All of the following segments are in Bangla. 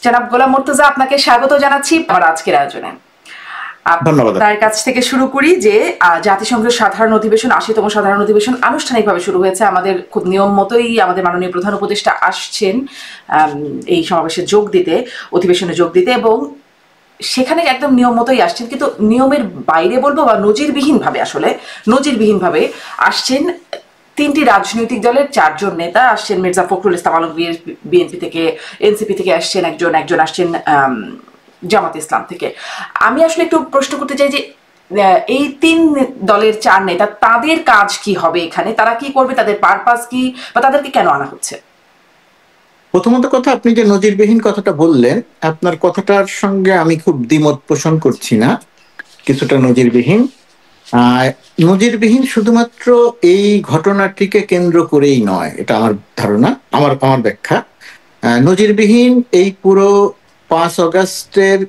জনাব গোলাম মুর্তজা, আপনাকে স্বাগত জানাচ্ছি আমার আজকের আয়োজনে। ধন্যবাদ। তার কাছ থেকে শুরু করি যে জাতিসংঘের সাধারণ অধিবেশন ৮০তম সাধারণ অধিবেশন আনুষ্ঠানিকভাবে শুরু হয়েছে। আমাদের খুব নিয়ম মতোই আমাদের মাননীয় প্রধান উপদেষ্টা আসছেন এই সমাবেশে যোগ দিতে, অধিবেশনে যোগ দিতে, এবং সেখানে একদম নিয়ম মতোই আসছেন, কিন্তু নিয়মের বাইরে বলবো বা নজিরবিহীনভাবে আসছেন। তিনটি রাজনৈতিক দলের ৪ জন নেতা আসছেন। মির্জা ফখরুল ইসলাম আলমগীর বিএনপি থেকে, এনসিপি থেকে আসছেন একজন আসছেন জামাত ইসলাম থেকে। আমি আসলে একটু প্রশ্ন করতে চাই যে এই ৩ দলের ৪ নেতা, তাদের কাজ কি হবে এখানে, তারা কি করবে, তাদের পারপাস কি, বা তাদেরকে কেন আনা হচ্ছে? প্রথমত কথা, আপনি যে নজিরবিহীন কথাটা বললেন, আপনার কথাটার সঙ্গে আমি খুব দ্বিমত পোষণ করছি না। কিছুটা নজিরবিহীন। নজিরবিহীন শুধুমাত্র এই ঘটনাটিকে কেন্দ্র করেই নয়, এটা আমার ধারণা, আমার ব্যাখ্যা। নজিরবিহীন এই পুরো ৫ আগস্টের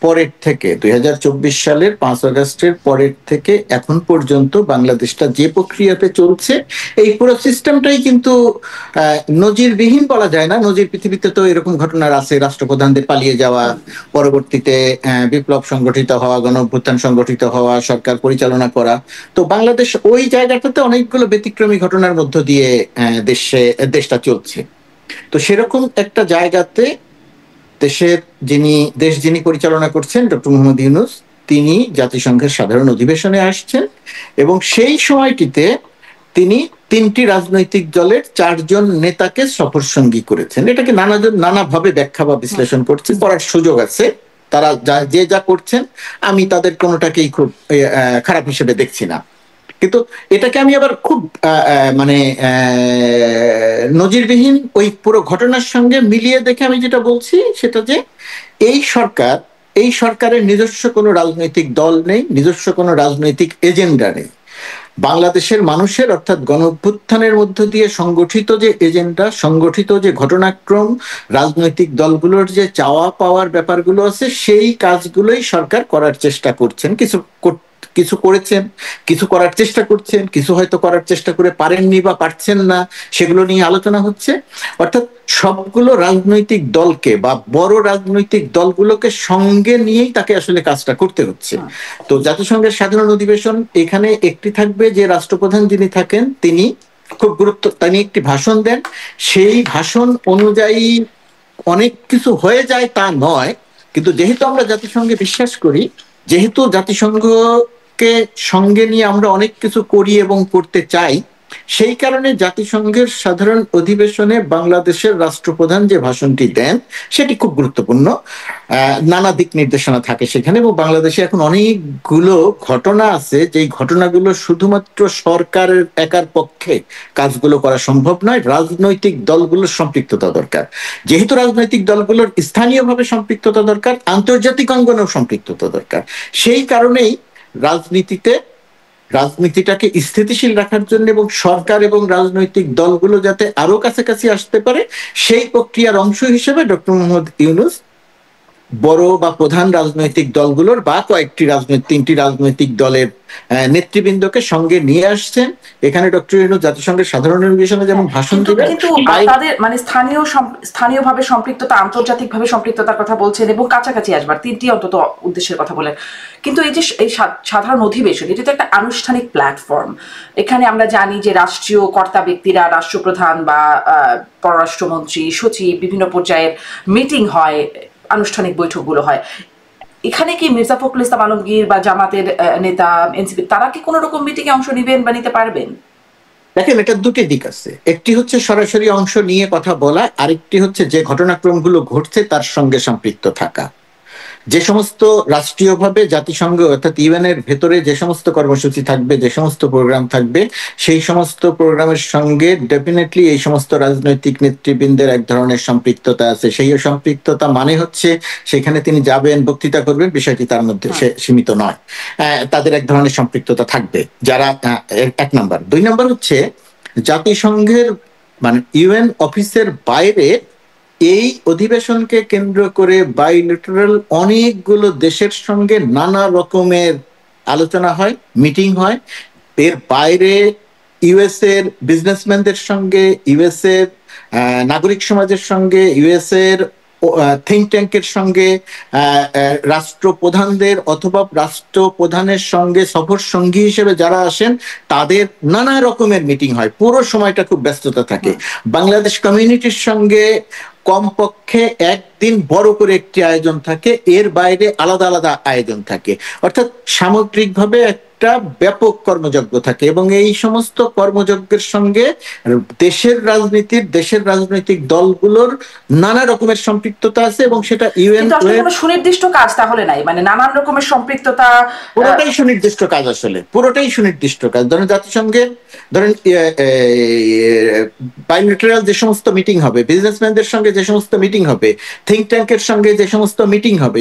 পরের থেকে, ২০২৪ সালের ৫ আগস্টের পরের থেকে এখন পর্যন্ত বাংলাদেশটা যে প্রক্রিয়াতে চলছে, এই পুরো সিস্টেমটাই কিন্তু নজিরবিহীন বলা যায় না। নজির পৃথিবীতে তো এরকম ঘটনার আছে, রাষ্ট্রপ্রধানদের পালিয়ে যাওয়া, পরবর্তীতে বিপ্লব সংগঠিত হওয়া, গণঅভ্যুত্থান সংগঠিত হওয়া, সরকার পরিচালনা করা। তো বাংলাদেশ ওই জায়গাটাতে অনেকগুলো ব্যতিক্রমী ঘটনার মধ্য দিয়ে দেশটা চলছে। তো সেরকম একটা জায়গাতে যিনি পরিচালনা করছেন, ডক্টর মোহাম্মদ ইউনূস, তিনি জাতিসংঘের সাধারণ অধিবেশনে আসছেন, এবং সেই সময়টিতে তিনি ৩টি রাজনৈতিক দলের ৪ জন নেতাকে সফর সঙ্গী করেছেন। এটাকে নানাভাবে ব্যাখ্যা বা বিশ্লেষণ করছেন, করার সুযোগ আছে। তারা যা করছেন, আমি তাদের কোনোটাকেই খুব খারাপ হিসেবে দেখছি না। কিন্তু এটাকে আমি আবার খুব নজিরবিহীন ওই পুরো ঘটনার সঙ্গে মিলিয়ে দেখে আমি যেটা বলছি সেটা যে এই সরকারের নিজস্ব কোনো রাজনৈতিক দল নেই, নিজস্ব কোনো রাজনৈতিক এজেন্ডা নেই। বাংলাদেশের মানুষের, অর্থাৎ গণঅভ্যুত্থানের মধ্য দিয়ে সংগঠিত যে এজেন্ডা, সংগঠিত যে ঘটনাক্রম, রাজনৈতিক দলগুলোর যে চাওয়া পাওয়ার ব্যাপারগুলো আছে, সেই কাজগুলোই সরকার করার চেষ্টা করছেন। কিছু করেছেন, কিছু করার চেষ্টা করছেন, কিছু হয়তো করার চেষ্টা করে পারেননি বা পারছেন না, সেগুলো নিয়ে আলোচনা হচ্ছে। অর্থাৎ সবগুলো রাজনৈতিক দলকে বা বড় রাজনৈতিক দলগুলোকে সঙ্গে নিয়েই তাকে আসলে কাজটা করতে হচ্ছে। তো জাতিসংঘের সাধারণ অধিবেশন, এখানে একটি থাকবে যে রাষ্ট্রপ্রধান যিনি থাকেন, তিনি তিনি একটি ভাষণ দেন। সেই ভাষণ অনুযায়ী অনেক কিছু হয়ে যায় তা নয়, কিন্তু যেহেতু আমরা জাতিসংঘে বিশ্বাস করি, যেহেতু জাতিসংঘকে সঙ্গে নিয়ে আমরা অনেক কিছু করি এবং করতে চাই, সেই কারণে জাতিসংঘের সাধারণ অধিবেশনে বাংলাদেশের রাষ্ট্রপ্রধান যে ভাষণটি দেন সেটি খুব গুরুত্বপূর্ণ। নানা দিক নির্দেশনা থাকে সেখানে, এবং বাংলাদেশে এখন অনেকগুলো ঘটনা আছে যেই ঘটনাগুলো শুধুমাত্র সরকারের একার পক্ষে কাজগুলো করা সম্ভব নয়, রাজনৈতিক দলগুলোর সম্পৃক্ততা দরকার। যেহেতু রাজনৈতিক দলগুলোর স্থানীয়ভাবে সম্পৃক্ততা দরকার, আন্তর্জাতিক অঙ্গনেও সম্পৃক্ততা দরকার, সেই কারণেই রাজনীতিটাকে স্থিতিশীল রাখার জন্য এবং সরকার এবং রাজনৈতিক দলগুলো যাতে আরো কাছাকাছি আসতে পারে, সেই প্রক্রিয়ার অংশ হিসেবে ডক্টর মোহাম্মদ ইউনূস বড় বা প্রধান রাজনৈতিক দলগুলোর বা তিনটি রাজনৈতিক দলের নেতৃবৃন্দকে সঙ্গে নিয়ে আসছেন। এখানে ডক্টর ইউনূস জাতিসংঘের সাধারণ অধিবেশনে যেমন ভাষণ দিবেন, কিন্তু তাদের স্থানীয়ভাবে সম্পৃক্ততা, আন্তর্জাতিকভাবে সম্পৃক্ততার কথা বলছেন এবং কাছাকাছি আসবার ৩টি অন্তত উদ্দেশ্যের কথা বলেন। কিন্তু এই যে এই সাধারণ অধিবেশন, এটা তো একটা আনুষ্ঠানিক প্ল্যাটফর্ম। এখানে আমরা জানি যে রাষ্ট্রীয় কর্তা ব্যক্তিরা, রাষ্ট্রপ্রধান বা পররাষ্ট্রমন্ত্রী, সচিব, বিভিন্ন পর্যায়ের মিটিং হয়, আনুষ্ঠানিক বৈঠকগুলো হয়। এখানে কি মির্জা ফখরুল ইসলাম আলমগীর বা জামাতের নেতা, এনসিপি, তারা কি কোনো রকম মিটিং এ অংশ নিবেন বা নিতে পারবেন? দেখেন, এটা দুটি দিক আছে। একটি হচ্ছে সরাসরি অংশ নিয়ে কথা বলা, আরেকটি হচ্ছে যে ঘটনাক্রমগুলো ঘটছে তার সঙ্গে সম্পৃক্ত থাকা। যে সমস্ত রাষ্ট্রীয়ভাবে জাতিসংঘ অর্থাৎ ইউএনের ভেতরে যে সমস্ত কর্মসূচি থাকবে, যে সমস্ত প্রোগ্রাম থাকবে, সেই সমস্ত প্রোগ্রামের সঙ্গে ডেফিনেটলি এই সমস্ত রাজনৈতিক নেতৃবৃন্দের এক ধরনের সম্পৃক্ততা আছে। সেই সম্পৃক্ততা মানে হচ্ছে সেখানে তিনি যাবেন, বক্তৃতা করবেন, বিষয়টি তার মধ্যে সীমিত নয়। তাদের এক ধরনের সম্পৃক্ততা থাকবে যারা, ১ নাম্বার। ২ নাম্বার হচ্ছে জাতিসংঘের ইউএন অফিসের বাইরে এই অধিবেশনকে কেন্দ্র করে বাইলেটারাল অনেকগুলো দেশের সঙ্গে নানা রকমের আলোচনা হয়, মিটিং হয়। এর বাইরে ইউএস এর বিজনেসম্যানদের সঙ্গে, ইউএস এর নাগরিক সমাজের সঙ্গে, ইউএস এর থিঙ্ক ট্যাঙ্কের সঙ্গে, রাষ্ট্রপ্রধানদের অথবা রাষ্ট্রপ্রধানের সঙ্গে সফর সঙ্গী হিসেবে যারা আসেন তাদের নানা রকমের মিটিং হয়, পুরো সময়টা খুব ব্যস্ততা থাকে। বাংলাদেশ কমিউনিটির সঙ্গে কমপক্ষে একদিন বড় করে একটি আয়োজন থাকে, এর বাইরে আলাদা আলাদা আয়োজন থাকে, অর্থাৎ সামগ্রিকভাবে একটা ব্যাপক কর্মযজ্ঞ থাকে। এবং এই সমস্ত কর্মযজ্ঞের সঙ্গে দেশের রাজনৈতিক দলগুলোর নানা রকমের সম্পৃক্ততা আছে, এবং সেটা ইউএন সুনির্দিষ্ট কাজ তাহলে নাই, মানে নানান রকমের সম্পৃক্ততা, পুরোটাই সুনির্দিষ্ট কাজ, আসলে পুরোটাই সুনির্দিষ্ট কাজ। ধরেন জাতিসংঘের বাইলেটারাল যে সমস্ত মিটিং হবে, বিজনেসম্যানদের সঙ্গে যে সমস্ত মিটিং হবে, থিঙ্ক ট্যাঙ্কের সঙ্গে যে সমস্ত মিটিং হবে,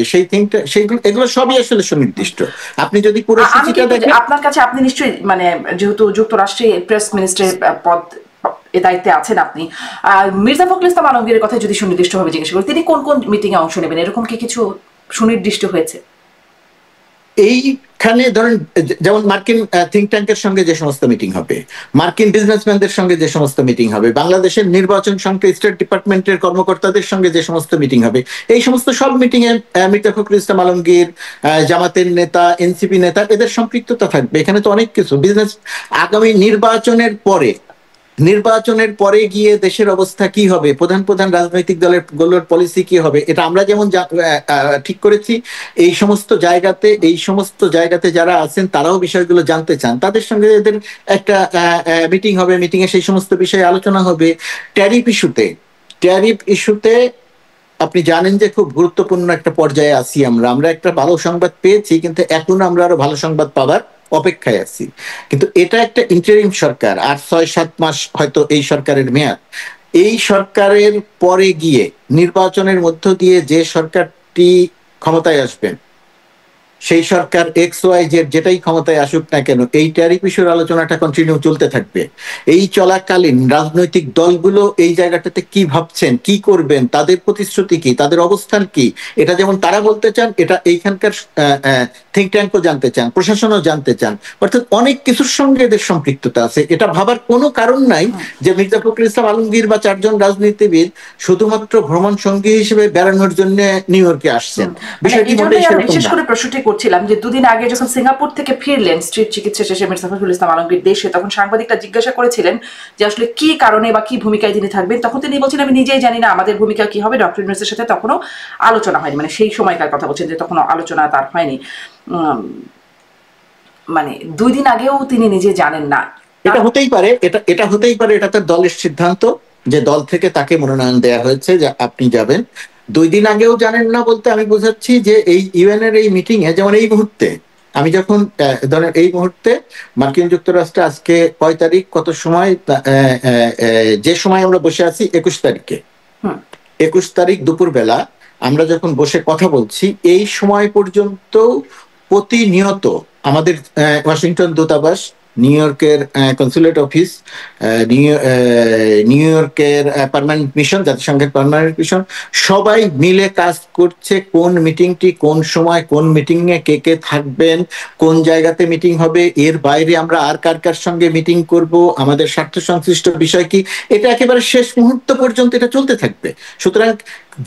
সেইগুলো এগুলো সবই আসলে সুনির্দিষ্ট। আপনি যদি পুরো সূচিটা দেখেন, আপনার কাছে, আপনি নিশ্চয়ই মানে যেহেতু যুক্তরাষ্ট্রে প্রেস মিনিস্টারের পদ এ দায়িত্বে আছেন আপনি, মির্জা ফখরুল ইসলাম আলমগীরের কথা যদি সুনির্দিষ্টভাবে জিজ্ঞেস করি, তিনি কোন কোন মিটিং এ অংশ নেবেন, এরকম কি কিছু সুনির্দিষ্ট হয়েছে? এইখানে ধরেন যেমন মার্কিন থিঙ্ক ট্যাঙ্কের সঙ্গে যে সমস্ত মিটিং হবে, মার্কিন বিজনেসম্যানদের সঙ্গে যে সমস্ত মিটিং হবে, বাংলাদেশের নির্বাচন সংক্রান্ত স্টেট ডিপার্টমেন্টের কর্মকর্তাদের সঙ্গে যে সমস্ত মিটিং হবে, এই সমস্ত সব মিটিং এ মির্জা ফখরুল ইসলাম আলমগীর, জামাতের নেতা, এনসিপি নেতা, এদের সম্পৃক্ততা থাকবে। এখানে তো অনেক কিছু আগামী নির্বাচনের পরে গিয়ে দেশের অবস্থা কি হবে, প্রধান প্রধান রাজনৈতিক দলের পলিসি কি হবে, এটা আমরা যেমন ঠিক করেছি, এই সমস্ত জায়গাতে যারা আছেন তারাও বিষয়গুলো জানতে চান, তাদের সঙ্গে এদের একটা মিটিং হবে, মিটিং এ সেই সমস্ত বিষয়ে আলোচনা হবে। ট্যারিফ ইস্যুতে আপনি জানেন যে খুব গুরুত্বপূর্ণ একটা পর্যায়ে আছি আমরা একটা ভালো সংবাদ পেয়েছি, কিন্তু এখনো আমরা আরো ভালো সংবাদ পাবার অপেক্ষায় আছি। কিন্তু এটা একটা ইন্টারিম সরকার, আর 6-7 মাস হয়তো এই সরকারের মেয়াদ। এই সরকারের পরে গিয়ে নির্বাচনের মধ্য দিয়ে যে সরকারটি ক্ষমতায় আসবেন, সেই সরকার XYZ যেটাই ক্ষমতায় আসুক না কেন, এই ট্যারিফ ইস্যুর আলোচনাটা কন্টিনিউ চলতে থাকবে। এই চলাকালীন রাজনৈতিক দলগুলো এই জায়গাটাতে কি ভাবছেন, কি করবেন, তাদের প্রতিশ্রুতি কি, তাদের অবস্থান কি, এটা যেমন তারা বলতে চান, এটা এইখানকার থিঙ্ক ট্যাঙ্কও জানতে চান, প্রশাসনও জানতে চান, অর্থাৎ অনেক কিছুর সঙ্গে এদের সম্পৃক্ততা আছে। এটা ভাবার কোনো কারণ নাই যে মির্জা ফখরুল ইসলাম আলমগীর বা 4 জন রাজনীতিবিদ শুধুমাত্র ভ্রমণ সঙ্গী হিসেবে বেড়ানোর জন্য নিউ ইয়র্কে আসছেন। বিষয়টি বিশেষ করে প্রশ্নটি করছিলাম যে দুদিন আগে যখন সিঙ্গাপুর থেকে ফিরলেন স্ট্রিট চিকিৎসা শেষে মির্জা ফখরুল ইসলাম আলমগীর দেশে, তখন সাংবাদিকরা জিজ্ঞাসা করেছিলেন যে আসলে কি কারণে বা কি ভূমিকায় তিনি থাকবেন। তখন তিনি বলছেন, আমি নিজেই জানি না আমাদের ভূমিকা কি হবে, ডক্টর ইউনূসের সাথে তখনও আলোচনা হয়নি, মানে সেই সময়কার কথা বলছেন যে তখনও আলোচনা তার হয়নি, মানে 2 দিন আগেও তিনি নিজে জানেন না। এটা হতেই পারে, এটা তার দলের সিদ্ধান্ত, যে দল থেকে তাকে মনোনয়ন দেওয়া হয়েছে যে আপনি যাবেন। 2 দিন আগেও জানেন না বলতে আমি বোঝাচ্ছি যে এই ইউএন এর এই মিটিং এ, যেমন এই মুহূর্তে আমি যখন ধরেন এই মুহূর্তে মার্কিন যুক্তরাষ্ট্রে আজকে কয় তারিখ, কত সময়, যে সময় আমরা বসে আছি 21 তারিখে, 21 তারিখ দুপুরবেলা আমরা যখন বসে কথা বলছি, এই সময় পর্যন্ত প্রতিনিয়ত আমাদের ওয়াশিংটন দূতাবাস, নিউ ইয়র্কের কনসুলেট অফিস, নিউ ইয়র্কের পার্মানেন্ট মিশন, জাতিসংঘের পার্মানেন্ট মিশন, সবাই মিলে কাজ করছে কোন মিটিংটি কোন সময়, কোন মিটিং এ কে কে থাকবেন, কোন জায়গাতে মিটিং হবে, এর বাইরে আমরা আর কার সঙ্গে মিটিং করব, আমাদের স্বার্থ সংশ্লিষ্ট বিষয় কি, এটা একেবারে শেষ মুহূর্ত পর্যন্ত এটা চলতে থাকবে। সুতরাং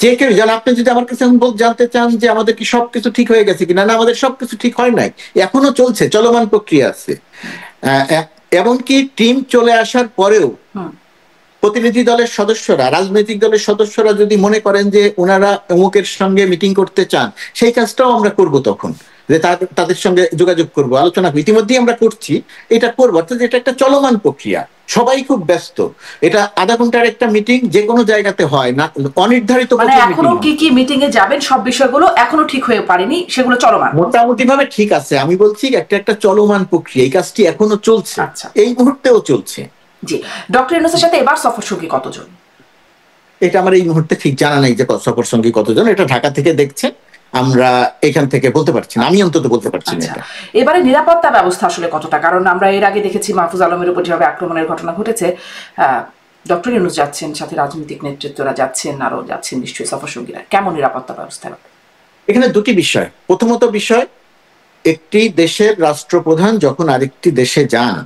যে কেউ যেন, আপনি যদি আমার কাছে জানতে চান যে আমাদের কি সবকিছু ঠিক হয়ে গেছে কিনা, না, আমাদের সবকিছু ঠিক হয় নাই, এখনো চলছে, চলমান প্রক্রিয়া আছে। এমনকি টিম চলে আসার পরেও প্রতিনিধি দলের সদস্যরা, রাজনৈতিক দলের সদস্যরা যদি মনে করেন যে ওনারা অমুকের সঙ্গে মিটিং করতে চান, সেই কাজটাও আমরা করব, তখন যে তাদের সঙ্গে যোগাযোগ করব, আলোচনা ইতিমধ্যেই আমরা করছি, এটা করবো। অর্থাৎ এটা একটা চলমান প্রক্রিয়া, সবাই খুব ব্যস্ত। এটা আধা ঘন্টার একটা মিটিং, যে কোনো জায়গাতে হয় না, অনির্ধারিত। মানে এখনো কি কি মিটিং এ যাবেন, সব বিষয়গুলো এখনো ঠিক হয়ে পারেনি, সেগুলো চলমান, মোটামুটি ভাবে ঠিক আছে। আমি বলছি একটা চলমান প্রক্রিয়া, এই কাজটি এখনো চলছে, এই মুহূর্তেও চলছে। জি, ডক্টর ইউনূসের সাথে এবার সফর সঙ্গী কতজন, এটা আমার এই মুহূর্তে ঠিক জানা নেই যে সফর সঙ্গী কতজন, এটা ঢাকা থেকে দেখছে, আমরা এখান থেকে বলতে পারছি না, আমি অন্তত বলতে পারছি না। এবারে নিরাপত্তা ব্যবস্থা আসলে কতটা, কারণ আমরা এর আগে দেখেছি মাহফুজ আলমের উপর যেভাবে আক্রমণের ঘটনা ঘটেছে, ডক্টর ইউনূস যাচ্ছেন, সাথে রাজনৈতিক নেতৃত্বরা যাচ্ছেন, আরো যাচ্ছেন নিশ্চয়ই সফর সঙ্গীরা, কেমন নিরাপত্তা ব্যবস্থা? এখানে দুটি বিষয়। প্রথমত বিষয়, একটি দেশের রাষ্ট্রপ্রধান যখন আরেকটি দেশে যান,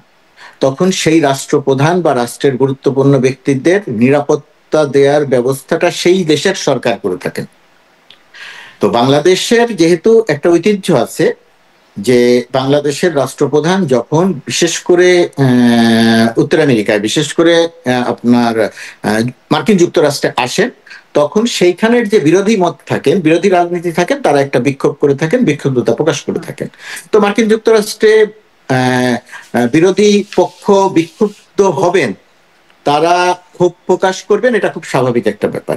তখন সেই রাষ্ট্রপ্রধান বা রাষ্ট্রের গুরুত্বপূর্ণ ব্যক্তিদের নিরাপত্তা নিরাপত্তা দেওয়ার ব্যবস্থাটা সেই দেশের সরকার করে থাকেন। তো বাংলাদেশের যেহেতু একটা ঐতিহ্য আছে যে বাংলাদেশের রাষ্ট্রপ্রধান যখন বিশেষ করে উত্তর আমেরিকায়, বিশেষ করে আপনার মার্কিন যুক্তরাষ্ট্রে আসেন, তখন সেইখানের যে বিরোধী মত থাকেন, বিরোধী রাজনীতি থাকেন, তারা একটা বিক্ষোভ করে থাকেন, বিক্ষুব্ধতা প্রকাশ করে থাকেন। তো মার্কিন যুক্তরাষ্ট্রে বিরোধী পক্ষ বিক্ষুব্ধ হবেন, তারা ক্ষোভ প্রকাশ করবেন, এটা খুব স্বাভাবিক একটা ব্যাপার।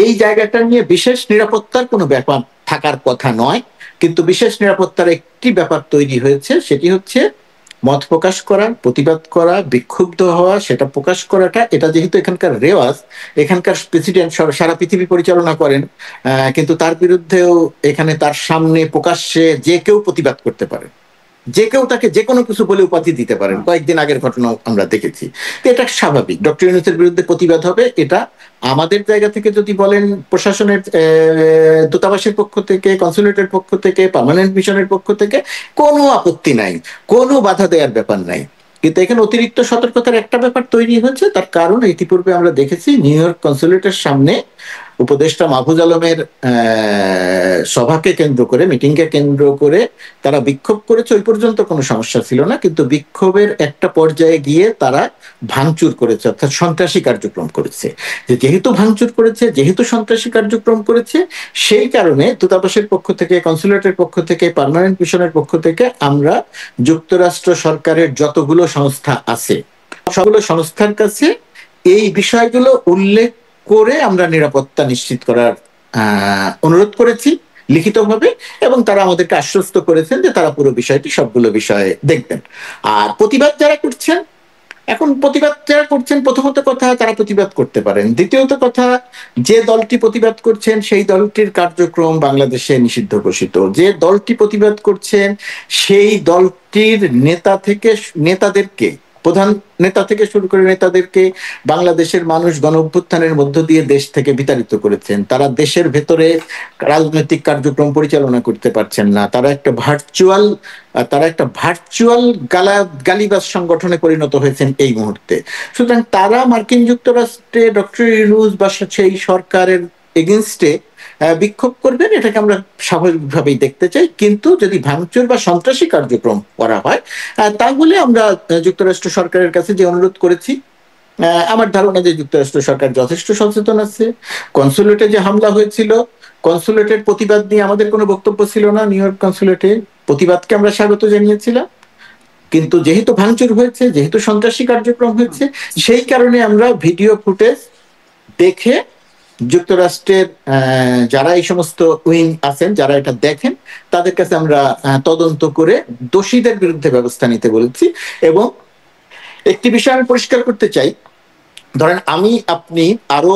এই জায়গাটা নিয়ে বিশেষ নিরাপত্তার কোনো ব্যাপার থাকার কথা নয়, কিন্তু বিশেষ নিরাপত্তার একটি ব্যাপার তৈরি হয়েছে, সেটি হচ্ছে মত প্রকাশ করা, প্রতিবাদ করা, বিক্ষুব্ধ হওয়া, সেটা প্রকাশ করাটা, এটা যেহেতু এখানকার রেওয়াজ, এখানকার প্রেসিডেন্ট সারা পৃথিবী পরিচালনা করেন, কিন্তু তার বিরুদ্ধেও এখানে তার সামনে প্রকাশ্যে যে কেউ প্রতিবাদ করতে পারে, যে কেউ তাকে যে কোনো কিছু বলে উপাধি দিতে পারেন। কয়েকদিন আগের ঘটনা আমরা দেখেছি। এটা স্বাভাবিক, ডক্টর ইউনূসের বিরুদ্ধে প্রতিবাদ হবে। এটা আমাদের জায়গা থেকে যদি বলেন, প্রশাসনের দূতাবাসের পক্ষ থেকে, কনসুলেটের পক্ষ থেকে, পার্মানেন্ট মিশনের পক্ষ থেকে কোনো আপত্তি নাই, কোনো বাধা দেওয়ার ব্যাপার নাই। কিন্তু এখানে অতিরিক্ত সতর্কতার একটা ব্যাপার তৈরি হয়েছে। তার কারণ ইতিপূর্বে আমরা দেখেছি নিউ ইয়র্ক কনসুলেটের সামনে উপদেষ্টা মাহফুজ আলমের সভাকে কেন্দ্র করে, মিটিংকে কেন্দ্র করে তারা বিক্ষোভ করেছে। ওই পর্যন্ত কোনো সমস্যা ছিল না, কিন্তু বিক্ষোভের একটা পর্যায়ে গিয়ে তারা ভাঙচুর করেছে, অর্থাৎ সন্ত্রাসী কার্যক্রম করেছে। যেহেতু ভাঙচুর করেছে, যেহেতু সন্ত্রাসী কার্যক্রম করেছে, সেই কারণে দূতাবাসের পক্ষ থেকে, কনসুলেটের পক্ষ থেকে, পার্মানেন্ট মিশনের পক্ষ থেকে আমরা যুক্তরাষ্ট্র সরকারের যতগুলো সংস্থা আছে, সবগুলো সংস্থার কাছে এই বিষয়গুলো উল্লেখ করে আমরা নিরাপত্তা নিশ্চিত করার অনুরোধ করেছি লিখিতভাবে, এবং তারা আমাদেরকে আশ্বস্ত করেছেন যে তারা পুরো বিষয়টি, সবগুলো বিষয়ে দেখবেন। আর প্রতিবাদ যারা করছেন, এখন প্রতিবাদ যারা করছেন, প্রথমত কথা তারা প্রতিবাদ করতে পারেন। দ্বিতীয়ত কথা, যে দলটি প্রতিবাদ করছেন সেই দলটির কার্যক্রম বাংলাদেশে নিষিদ্ধ ঘোষিত। যে দলটি প্রতিবাদ করছেন সেই দলটির নেতাদেরকে, প্রধান নেতা থেকে শুরু করে নেতাদেরকে বাংলাদেশের মানুষ গণ অভ্যুত্থানের মধ্য দিয়ে দেশ থেকে বিতাড়িত করেছেন। তারা দেশের ভেতরে রাজনৈতিক কার্যক্রম পরিচালনা করতে পারছেন না। তারা একটা ভার্চুয়াল গালিবাজ সংগঠনে পরিণত হয়েছেন এই মুহূর্তে। সুতরাং তারা মার্কিন যুক্তরাষ্ট্রে ডক্টর ইউনূস বা সেই সরকারের এগেনস্টে বিক্ষোভ করবেন, এটাকে আমরা স্বাভাবিকভাবেই দেখতে চাই। কিন্তু যদি ভাঙচুর বা সন্ত্রাসী কার্যক্রম করা হয়, তাহলে আমরা যুক্তরাষ্ট্র সরকারের কাছে যে অনুরোধ করেছি, আমার ধারণা যে যুক্তরাষ্ট্র সরকার যথেষ্ট সচেতন আছে। কনসুলেটে যে হামলা হয়েছিল, কনসুলেটের প্রতিবাদ নিয়ে আমাদের কোনো বক্তব্য ছিল না। নিউ ইয়র্ক কনসুলেটে প্রতিবাদকে আমরা স্বাগত জানিয়েছিলাম, কিন্তু যেহেতু ভাঙচুর হয়েছে, যেহেতু সন্ত্রাসী কার্যক্রম হয়েছে, সেই কারণে আমরা ভিডিও ফুটেজ দেখে যুক্তরাষ্ট্রের যারা এই সমস্ত উইং আছেন, যারা এটা দেখেন, তাদের কাছে আমরা তদন্ত করে দোষীদের বিরুদ্ধে ব্যবস্থা নিতে বলেছি। এবং একটি বিষয় আমি পরিষ্কার করতে চাই, ধরেন আমি, আপনি, আরো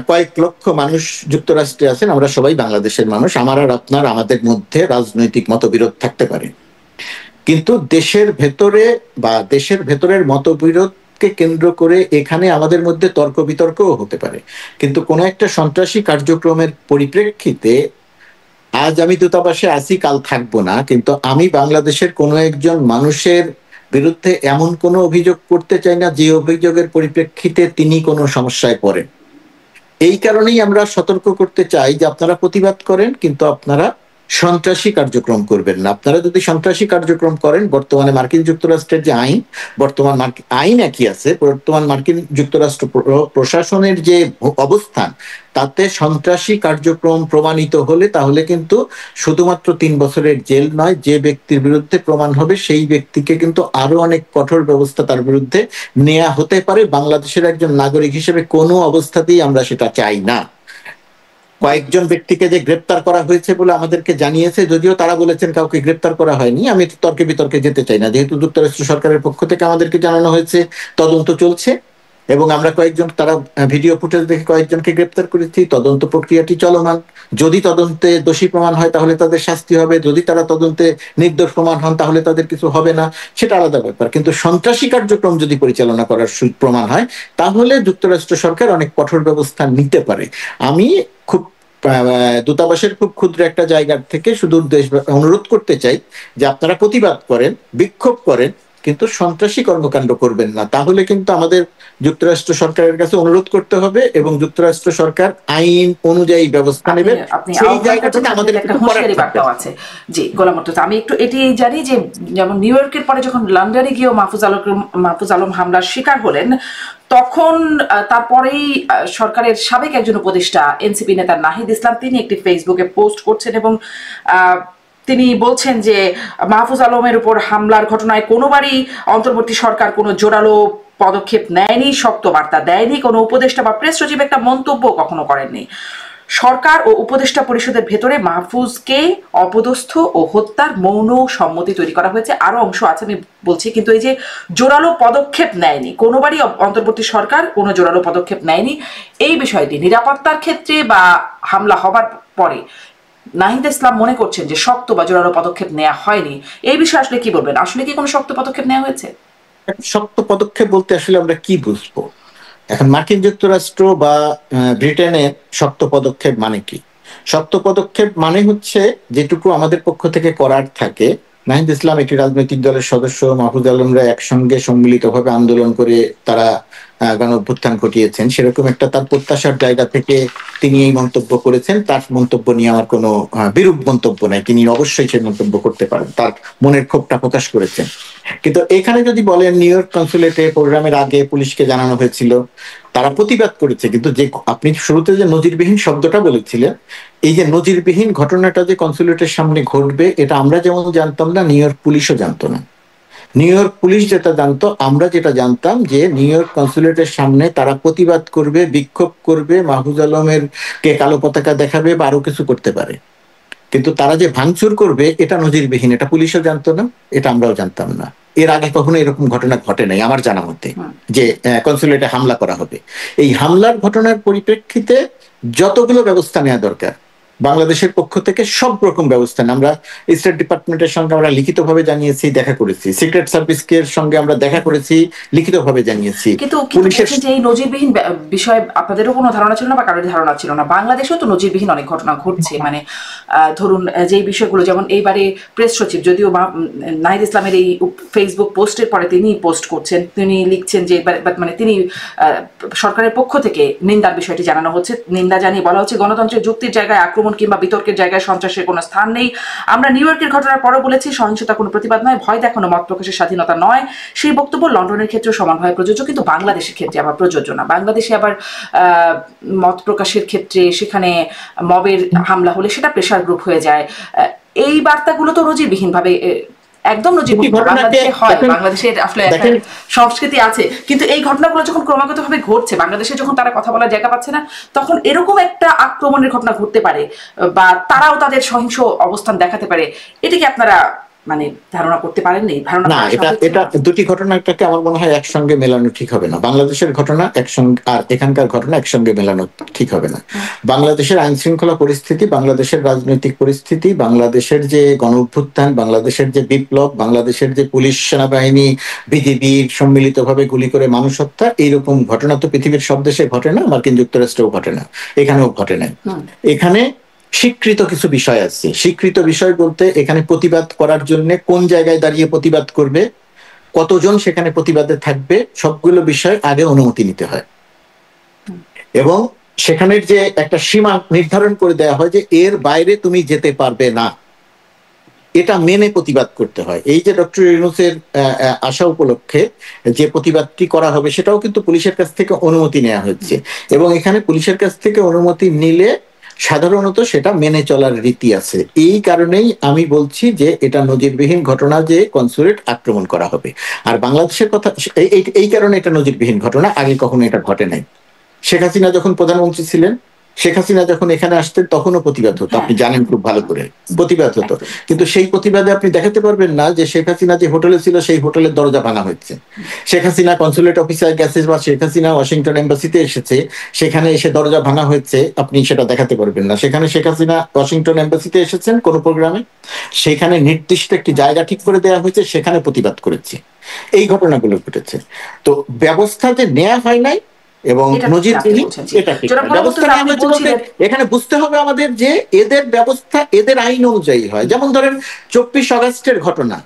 কয়েক লক্ষ মানুষ যুক্তরাষ্ট্রে আছেন, আমরা সবাই বাংলাদেশের মানুষ। আমার আর আপনার, আমাদের মধ্যে রাজনৈতিক মতবিরোধ থাকতে পারে, কিন্তু দেশের ভেতরের মতবিরোধকে কেন্দ্র করে এখানে আমাদের মধ্যে তর্ক বিতর্কও হতে পারে। কিন্তু কোনো একটা সন্ত্রাসী কার্যক্রমের পরিপ্রেক্ষিতে আজ আমি দূতাবাসে আছি, কাল থাকবো না, কিন্তু আমি বাংলাদেশের কোনো একজন মানুষের বিরুদ্ধে এমন কোনো অভিযোগ করতে চাই না যে অভিযোগের পরিপ্রেক্ষিতে তিনি কোনো সমস্যায় পড়েন। এই কারণেই আমরা সতর্ক করতে চাই যে আপনারা প্রতিবাদ করেন, কিন্তু আপনারা সন্ত্রাসী কার্যক্রম করবেন না। আপনারা যদি সন্ত্রাসী কার্যক্রম করেন, বর্তমানে মার্কিন যুক্তরাষ্ট্রের যে আইন একই আছে, বর্তমান মার্কিন যুক্তরাষ্ট্র প্রশাসনের যে অবস্থান, তাতে সন্ত্রাসী কার্যক্রম প্রমাণিত হলে তাহলে কিন্তু শুধুমাত্র 3 বছরের জেল নয়, যে ব্যক্তির বিরুদ্ধে প্রমাণ হবে সেই ব্যক্তিকে কিন্তু আরো অনেক কঠোর ব্যবস্থা তার বিরুদ্ধে নেওয়া হতে পারে। বাংলাদেশের একজন নাগরিক হিসেবে কোনো অবস্থাতেই আমরা সেটা চাই না। কয়েকজন ব্যক্তিকে যে গ্রেপ্তার করা হয়েছে বলে আমাদেরকে জানিয়েছে, যদিও তারা বলেছেন কাউকে গ্রেপ্তার করা হয়নি। আমি তর্কে বিতর্কে যেতে চাই না, যেহেতু যুক্তরাষ্ট্র সরকারের পক্ষ থেকে আমাদেরকে জানানো হয়েছে তদন্ত চলছে, এবং আমরা তারা ভিডিও ফুটেজ দেখে কয়েকজনকে গ্রেপ্তার করেছি। তদন্ত প্রক্রিয়াটি চলমান। যদি তদন্তে দোষী প্রমাণ হয় তাহলে তাদের শাস্তি হবে, যদি তারা তদন্তে নির্দোষ প্রমাণ হন তাহলে তাদের কিছু হবে না, সেটা আলাদা ব্যাপার। কিন্তু সন্ত্রাসী কার্যক্রম যদি পরিচালনা করার প্রমাণ হয়, তাহলে যুক্তরাষ্ট্র সরকার অনেক কঠোর ব্যবস্থা নিতে পারে। আমি দূতাবাসের খুব ক্ষুদ্র একটা জায়গা থেকে শুধু অনুরোধ করতে চাই যে আপনারা প্রতিবাদ করেন, বিক্ষোভ করেন, কিন্তু সন্ত্রাসী কর্মকাণ্ড করবেন না, তাহলে কিন্তু আমাদের যুক্তরাষ্ট্র সরকারের কাছে অনুরোধ করতে হবে এবং যুক্তরাষ্ট্র সরকার আইন অনুযায়ী ব্যবস্থা নেবেন। আপনি সেই জায়গাটাতে আমাদের একটা হুঁশিয়ারি বার্তাও আছে। জি গোলাম মুর্তজা, আমি একটু এটি জানি যে যেমন নিউ ইয়র্কের পরে যখন লন্ডনে গিয়েও মাহফুজ আলম হামলার শিকার হলেন, তখন তারপরেই সরকারের সাবেক একজন উপদেষ্টা এনসিপি নেতা নাহিদ ইসলাম তিনি একটি ফেসবুকে পোস্ট করছেন এবং তিনি বলছেন যে মাহফুজ আলমের উপর হামলার ঘটনায় কোনোবারই অন্তর্বর্তী সরকার কোনো জোরালো পদক্ষেপ নেয়নি, শক্ত বার্তা দেয়নি, কোনো উপদেষ্টা বা প্রেস সচিব একটা মন্তব্য কখনো করেননি। সরকার ও উপদেষ্টা পরিষদের ভেতরে মাহফুজকে অপদস্থ ও হত্যার মৌন সম্মতি তৈরি করা হয়েছে। আরো অংশ আছে আমি বলছি, কিন্তু এই যে জোরালো পদক্ষেপ নেয়নি, কোনোবারই অন্তর্বর্তী সরকার কোনো জোরালো পদক্ষেপ নেয়নি, এই বিষয়টি নিরাপত্তার ক্ষেত্রে বা হামলা হবার পরে নাহিদ ইসলাম মনে করছেন যে শক্ত বা জোরালো পদক্ষেপ নেওয়া হয়নি। এই বিষয়ে আসলে কি বলবেন? আসলে কি কোনো শক্ত পদক্ষেপ নেওয়া হয়েছে? শক্ত পদক্ষেপ বলতে আসলে আমরা কি বুঝবো? এখন মার্কিন যুক্তরাষ্ট্র বা ব্রিটেনের শক্ত পদক্ষেপ মানে কি? শক্ত পদক্ষেপ মানে হচ্ছে যেটুকু আমাদের পক্ষ থেকে করার থাকে। নাহিদ ইসলাম একটি রাজনৈতিক দলের সদস্য, মাহফুজ আলমরা একসঙ্গে সম্মিলিতভাবে আন্দোলন করে তারা গণ অভ্যুত্থান ঘটিয়েছেন, সেরকম একটা তার প্রত্যাশার জায়গা থেকে তিনি এই মন্তব্য করেছেন। তার মন্তব্য নিয়ে আমার কোনো বিরূপ মন্তব্য নাই, তিনি অবশ্যই সেই মন্তব্য করতে পারেন, তার মনের ক্ষোভটা প্রকাশ করেছেন। কিন্তু এখানে যদি বলেন নিউ ইয়র্ক কনসুলেটে প্রোগ্রামের আগে পুলিশকে জানানো হয়েছিল, তারা প্রতিবাদ করেছে, কিন্তু যে আপনি শুরুতে যে নজিরবিহীন শব্দটা বলেছিলেন, এই যে নজিরবিহীন ঘটনাটা যে কনসুলেটের সামনে ঘটবে এটা আমরা যেমন জানতাম না, নিউ ইয়র্ক পুলিশও জানতো না। নিউ ইয়র্ক পুলিশ যেটা জানতো, আমরা যেটা জানতাম যে নিউ ইয়র্ক কনসুলেটের সামনে তারা প্রতিবাদ করবে, বিক্ষোভ করবে, মাহফুজ আলমের কে কালো পতাকা দেখাবে বা আরো কিছু করতে পারে, কিন্তু তারা যে ভাঙচুর করবে এটা নজিরবিহীন, এটা পুলিশও জানতো না, এটা আমরাও জানতাম না। এর আগে কখনো এরকম ঘটনা ঘটে নাই আমার জানা মতে যে কনসুলেটে হামলা করা হবে। এই হামলার ঘটনার পরিপ্রেক্ষিতে যতগুলো ব্যবস্থা নেওয়া দরকার বাংলাদেশের পক্ষ থেকে সব রকম ব্যবস্থা আমরা স্টেট ডিপার্টমেন্টের সঙ্গে আমরা লিখিতভাবে জানিয়েছি, দেখা করেছি, সিক্রেট সার্ভিসের সঙ্গে আমরা দেখা করেছি, লিখিতভাবে জানিয়েছি। কিন্তু এই নজিরবিহীন বিষয়ে আপনাদেরও কোনো ধারণা ছিল না বা কারোর ধারণা ছিল না? বাংলাদেশেও তো নজিরবিহীন অনেক ঘটনা ঘটছে, মানে ধরুন যেই বিষয়গুলো, যেমন এইবারে প্রেস সচিব, যদিও নাহিদ ইসলামের এই ফেসবুক পোস্টের পরে তিনি পোস্ট করছেন, তিনি লিখছেন যে মানে তিনি সরকারের পক্ষ থেকে নিন্দার বিষয়টি জানানো হচ্ছে, নিন্দা জানিয়ে বলা হচ্ছে গণতন্ত্রের যুক্তির জায়গায় আক্রমণ কিংবা বিতর্কের জায়গায় সন্ত্রাসের কোনো স্থান নেই। আমরা নিউ ইয়র্কের ঘটনার পরও বলেছি সহিংসতা কোনো প্রতিবাদ নয়, ভয় দেখানো মত প্রকাশের স্বাধীনতা নয়। সেই বক্তব্য লন্ডনের ক্ষেত্রে সমানভাবে প্রযোজ্য, কিন্তু বাংলাদেশের ক্ষেত্রে আবার প্রযোজ্য না। বাংলাদেশে আবার মত প্রকাশের ক্ষেত্রে সেখানে মবের হামলা হলে সেটা প্রেশার গ্রুপ হয়ে যায়। এই বার্তাগুলো তো নজিরবিহীন ভাবে, একদম নজিরবিহীন বাংলাদেশে হয়। বাংলাদেশের আসলে একটা সংস্কৃতি আছে, কিন্তু এই ঘটনাগুলো যখন ক্রমাগত ভাবে ঘটছে, বাংলাদেশে যখন তারা কথা বলার জায়গা পাচ্ছে না, তখন এরকম একটা আক্রমণের ঘটনা ঘটতে পারে বা তারাও তাদের সহিংস অবস্থান দেখাতে পারে। এটা কি আপনারা মানে ধারণা করতে পারেননি? না, এটা দুটি ঘটনাটাকে আমার মনে হয় একসঙ্গে মেলানো ঠিক হবে না। বাংলাদেশের ঘটনা একসঙ্গে আর এখানকার ঘটনা একসঙ্গে মেলানো ঠিক হবে না। বাংলাদেশের আইন শৃঙ্খলা পরিস্থিতি, বাংলাদেশের রাজনৈতিক পরিস্থিতি, বাংলাদেশের যে গণ অভ্যুত্থান, বাংলাদেশের যে বিপ্লব, বাংলাদেশের যে পুলিশ, সেনাবাহিনী, বিজিবি সম্মিলিতভাবে গুলি করে মানুষ হত্যা, এইরকম ঘটনা তো পৃথিবীর সব দেশে ঘটে না, মার্কিন যুক্তরাষ্ট্রেও ঘটে না, এখানেও ঘটে না। এখানে স্বীকৃত কিছু বিষয় আছে। স্বীকৃত বিষয় বলতে এখানে প্রতিবাদ করার জন্য কোন জায়গায় দাঁড়িয়ে প্রতিবাদ করবে, কতজন সেখানে প্রতিবাদে থাকবে, সবগুলো বিষয় আগে অনুমতি নিতে হয় এবং সেখানের যে একটা সীমা নির্ধারণ করে দেওয়া হয় যে এর বাইরে তুমি যেতে পারবে না, এটা মেনে প্রতিবাদ করতে হয়। এই যে ডক্টর ইউনূসের আশা উপলক্ষে যে প্রতিবাদটি করা হবে সেটাও কিন্তু পুলিশের কাছ থেকে অনুমতি নেওয়া হচ্ছে এবং এখানে পুলিশের কাছ থেকে অনুমতি নিলে সাধারণত সেটা মেনে চলার রীতি আছে। এই কারণেই আমি বলছি যে এটা নজিরবিহীন ঘটনা যে কনসুলেট আক্রমণ করা হবে। আর বাংলাদেশের কথা, এই কারণে এটা নজিরবিহীন ঘটনা, আগে কখনো এটা ঘটে নাই। শেখ হাসিনা যখন প্রধানমন্ত্রী ছিলেন, শেখ হাসিনা যখন এখানে আসতেন তখনও প্রতিবাদ হতো, আপনি জানেন খুব ভালো করে, প্রতিবাদ হতো। কিন্তু সেই প্রতিবাদে আপনি দেখাতে পারবেন না যে শেখ হাসিনা যে হোটেলে ছিল সেই হোটেলের দরজা ভাঙা হয়েছে, শেখ হাসিনা কনসুলেট অফিসে গেছে বা শেখ হাসিনা ওয়াশিংটন এম্বাসিতে এসেছে, সেখানে এসে দরজা ভাঙা হয়েছে, আপনি সেটা দেখাতে পারবেন না। সেখানে শেখ হাসিনা ওয়াশিংটন এম্বাসিতে এসেছেন কোন প্রোগ্রামে, সেখানে নির্দিষ্ট একটি জায়গা ঠিক করে দেওয়া হয়েছে, সেখানে প্রতিবাদ করেছে। এই ঘটনাগুলো ঘটেছে। তো ব্যবস্থা যে নেওয়া হয় নাই এবং নজিরবিহীন, এটা ঠিক ব্যবস্থা নেওয়া হয়েছে বলতে এখানে বুঝতে হবে আমাদের যে এদের ব্যবস্থা এদের আইন অনুযায়ী হয়। যেমন ধরেন 24 আগস্টের ঘটনা,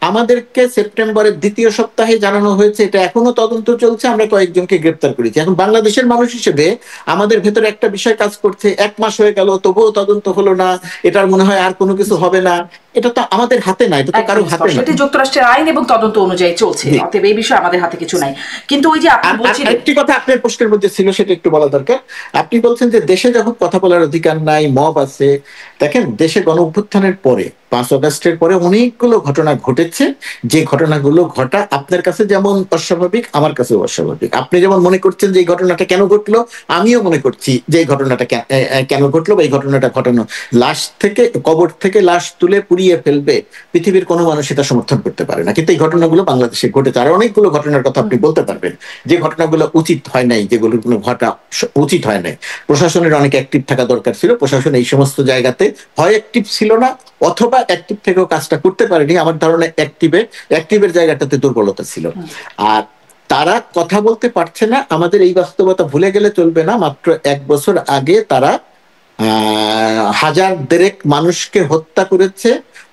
আমাদেরকে সেপ্টেম্বরের দ্বিতীয় সপ্তাহে জানানো হয়েছে এটা এখনো তদন্ত চলছে, আমরা কয়েকজনকে গ্রেপ্তার করেছি। এখন বাংলাদেশের মানুষ হিসেবে আমাদের ভেতরে একটা বিষয় কাজ করছে, 1 মাস হয়ে গেল তবুও তদন্ত হলো না, এটার মনে হয় আর কোনো কিছু হবে না। এটা তো আমাদের হাতে না, এটা তো কারো হাতে না, সেটি যুক্তরাষ্ট্রের আইন এবং তদন্ত অনুযায়ী চলছে, অতএব এই বিষয়ে আমাদের হাতে কিছু নাই। কিন্তু ওই যে আপনি বলছিলেন, একটি কথা আপনার প্রশ্নের মধ্যে ছিল, সেটা একটু বলা দরকার। আপনি বলছেন যে দেশে যখন কথা বলার অধিকার নাই, মব আছে। দেখেন, দেশে গণ অভ্যুত্থানের পরে 5 আগস্টের পরে অনেকগুলো ঘটনা ঘটেছে, যে ঘটনাগুলো ঘটা আপনার কাছে যেমন অস্বাভাবিক, আমার কাছেও অস্বাভাবিক। আপনি যেমন মনে করছেন যে এই ঘটনাটা কেন ঘটলো, আমিও মনে করছি যে এই ঘটনাটা কেন ঘটলো, বা এই ঘটনাটা ঘটানো, লাশ থেকে, কবর থেকে লাশ তুলে পুড়িয়ে ফেলবে, পৃথিবীর কোনো মানুষ এটা সমর্থন করতে পারে না। কিন্তু এই ঘটনাগুলো বাংলাদেশে ঘটেছে। আর অনেকগুলো ঘটনার কথা আপনি বলতে পারবেন যে ঘটনাগুলো উচিত হয় নাই, যেগুলো কোনো ঘটা উচিত হয় নাই। প্রশাসনের অনেক অ্যাক্টিভ থাকা দরকার ছিল, প্রশাসন এই সমস্ত জায়গাতে হয় অ্যাক্টিভ ছিল না, অথবা অ্যাক্টিভ থেকেও কাজটা করতে পারেনি। আমার ধারণা অ্যাক্টিভের জায়গাটাতে দুর্বলতা ছিল। আর তারা কথা বলতে পারছে না, আমাদের এই বাস্তবতা ভুলে গেলে চলবে না। মাত্র 1 বছর আগে তারা 1000 মানুষকে হত্যা করেছে।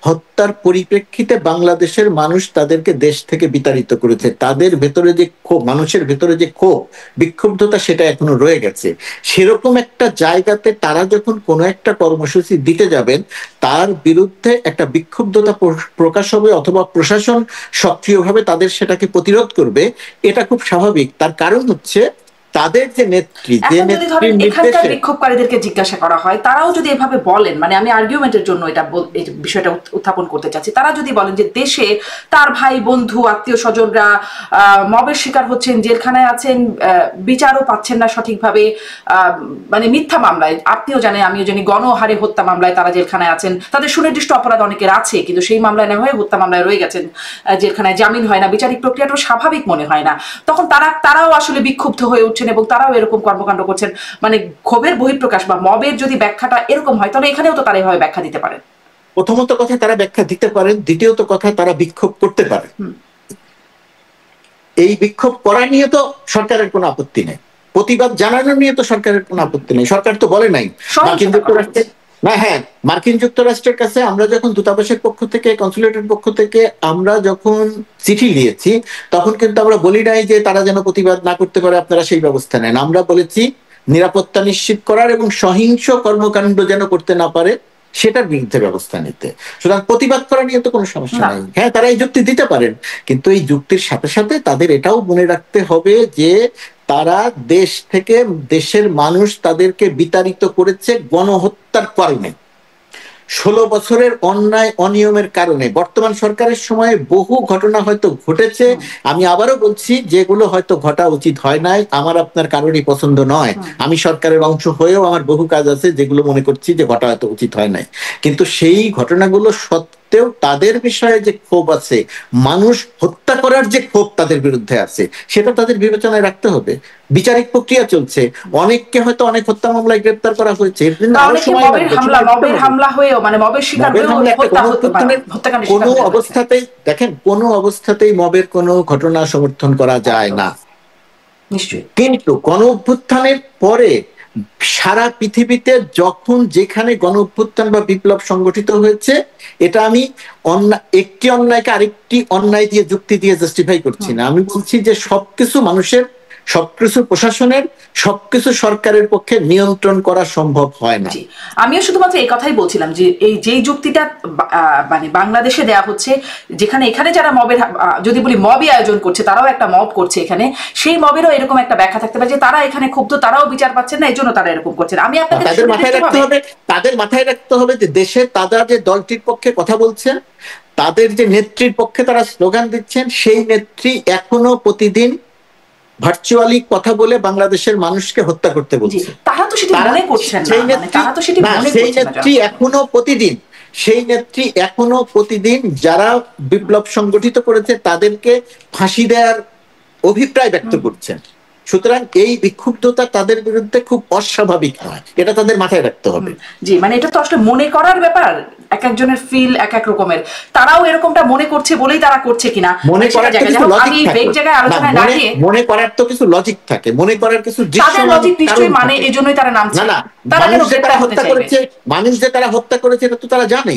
হত্যার পরিপ্রেক্ষিতে বাংলাদেশের মানুষ তাদেরকে দেশ থেকে বিতাড়িত করেছে। তাদের ভেতরে যে ক্ষোভ, মানুষের ভেতরে যে ক্ষোভ, বিক্ষুব্ধতা, সেটা এখনো রয়ে গেছে। সেরকম একটা জায়গাতে তারা যখন কোনো একটা কর্মসূচি দিতে যাবেন, তার বিরুদ্ধে একটা বিক্ষুব্ধতা প্রকাশ হবে, অথবা প্রশাসন সক্রিয়ভাবে তাদের সেটাকে প্রতিরোধ করবে। এটা খুব স্বাভাবিক। তার কারণ হচ্ছে তাদের যে নেত্রী, এখানকার বিক্ষোভকারীদেরকে জিজ্ঞাসা করা হয়, তারাও যদি এভাবে বলেন, মানে আমি আর্গুমেন্টের জন্য এটা বিষয়টা উত্থাপন করতে চাচ্ছি, তারা যদি বলেন যে দেশে তার ভাই, বন্ধু, আত্মীয় স্বজনরা মবের শিকার হচ্ছেন, জেলখানায় আছেন, বিচারও পাচ্ছেন না সঠিকভাবে, মানে মিথ্যা মামলায়, আপনিও জানেন আমিও জানি, গণহারে হত্যা মামলায় তারা জেলখানায় আছেন, তাদের সুনির্দিষ্ট অপরাধ অনেকের আছে, কিন্তু সেই মামলায় না হয়ে হত্যা মামলায় রয়ে গেছেন জেলখানায়, জামিন হয় না, বিচারিক প্রক্রিয়াটা স্বাভাবিক মনে হয় না। তখন তারাও আসলে বিক্ষুব্ধ হয়ে উঠছেন এবং তারাও এরকম কর্মকাণ্ড করছেন। মানে ক্ষোভের বহিঃপ্রকাশ বা মবের যদি ব্যাখ্যাটা এরকম হয়, তাহলে এখানেও তো তারা এভাবে ব্যাখ্যা দিতে পারেন। প্রথমত কথা, তারা ব্যাখ্যা দিতে পারেন। দ্বিতীয়ত কথা, তারা বিক্ষোভ করতে পারে। এই বিক্ষোভ করা নিয়ে তো সরকারের কোনো আপত্তি নেই, প্রতিবাদ জানানো নিয়ে তো সরকারের কোনো আপত্তি নেই। সরকার তো বলে নাই মার্কিন যুক্তরাষ্ট্রের না, হ্যাঁ, মার্কিন যুক্তরাষ্ট্রের কাছে আমরা যখন দূতাবাসের পক্ষ থেকে, কনসুলেটের পক্ষ থেকে আমরা যখন চিঠি দিয়েছি, তখন কিন্তু আমরা বলি নাই যে তারা যেন প্রতিবাদ না করতে পারে, আপনারা সেই ব্যবস্থা নেন। আমরা বলেছি নিরাপত্তা নিশ্চিত করার এবং সহিংস কর্মকাণ্ড যেন করতে না পারে, সেটার বিরুদ্ধে ব্যবস্থা নিতে। সুতরাং প্রতিবাদ করা নিয়ে তো কোনো সমস্যা নাই। হ্যাঁ, তারা এই যুক্তি দিতে পারেন, কিন্তু এই যুক্তির সাথে সাথে তাদের এটাও মনে রাখতে হবে যে তারা দেশ থেকে, দেশের মানুষ তাদেরকে বিতাড়িত করেছে গণহত্যার কারণে, 16 বছরের অন্যায় অনিয়মের কারণে। বর্তমান সরকারের সময়ে বহু ঘটনা হয়তো ঘটেছে, আমি আবারও বলছি, যেগুলো হয়তো ঘটা উচিত হয় নাই, আমার আপনার কারণেই পছন্দ নয়। আমি সরকারের অংশ হয়েও আমার বহু কাজ আছে যেগুলো মনে করছি যে ঘটা হয়তো উচিত হয় নাই। কিন্তু সেই ঘটনাগুলো সত্ত্বেও তাদের বিষয়ে যে ক্ষোভ আছে, মানুষ হত্যা করার যে ক্ষোভ তাদের বিরুদ্ধে আছে, সেটা তাদের বিবেচনায় রাখতে হবে। বিচারিক প্রক্রিয়া চলছে, অনেককে হয়তো অনেক হত্যা মামলায় গ্রেপ্তার করা হয়েছে। কোনো অবস্থাতেই দেখেন, কোনো অবস্থাতেই মবের কোনো ঘটনা সমর্থন করা যায় না। কিন্তু গণ অভ্যুত্থানের পরে সারা পৃথিবীতে যখন যেখানে গণ অভ্যুত্থান বা বিপ্লব সংগঠিত হয়েছে, এটা আমি একটি অন্যায়কে আরেকটি অন্যায় দিয়ে, যুক্তি দিয়ে জাস্টিফাই করছি না। আমি বলছি যে সবকিছু মানুষের, সবকিছু প্রশাসনের, সবকিছু সরকারের পক্ষে নিয়ন্ত্রণ করা সম্ভব হয় না। আমিও শুধুমাত্র এই কথাই বলছিলাম যে এই যেই যুক্তিটা মানে বাংলাদেশে দেয়া হচ্ছে, যেখানে এখানে যারা মবের, যদি বলি মবই আয়োজন করছে, তারাও একটা মব করছে এখানে, সেই মবেরও এরকম একটা ব্যাখ্যা থাকতে পারে যে তারা এখানে ক্ষুব্ধ, তারাও বিচার পাচ্ছেন না, এই জন্য তারা এরকম করছেন। আমি আপনাদের মাথায় রাখতে হবে যে দেশে তারা যে দলটির পক্ষে কথা বলছেন, তাদের যে নেত্রীর পক্ষে তারা স্লোগান দিচ্ছেন, সেই নেত্রী এখনো প্রতিদিন ভার্চুয়ালি কথা বলে বাংলাদেশের মানুষকে হত্যা করতে বলছে। সেই নেত্রী এখনো প্রতিদিন যারা বিপ্লব সংগঠিত করেছে তাদেরকে ফাঁসি দেওয়ার অভিপ্রায় ব্যক্ত করছেন। সুতরাং এই বিক্ষুব্ধতা তাদের বিরুদ্ধে খুব অস্বাভাবিক নয়, এটা তাদের মাথায় রাখতে হবে। জি, মানে এটা তো আসলে মনে করার ব্যাপার, এক একজনের ফিল এক এক রকমের। তারাও এরকমটা মনে করছে বলেই তারা করছে কিনা, মনে করার তো কিছু লজিক থাকে, মনে করার তো কিছু লজিক থাকে, মনে করার কিছু লজিক নিশ্চয়ই, মানে এজন্যই তারা নামছে। না, মানুষ যে তারা হত্যা করেছে, এটা তো তারা জানে।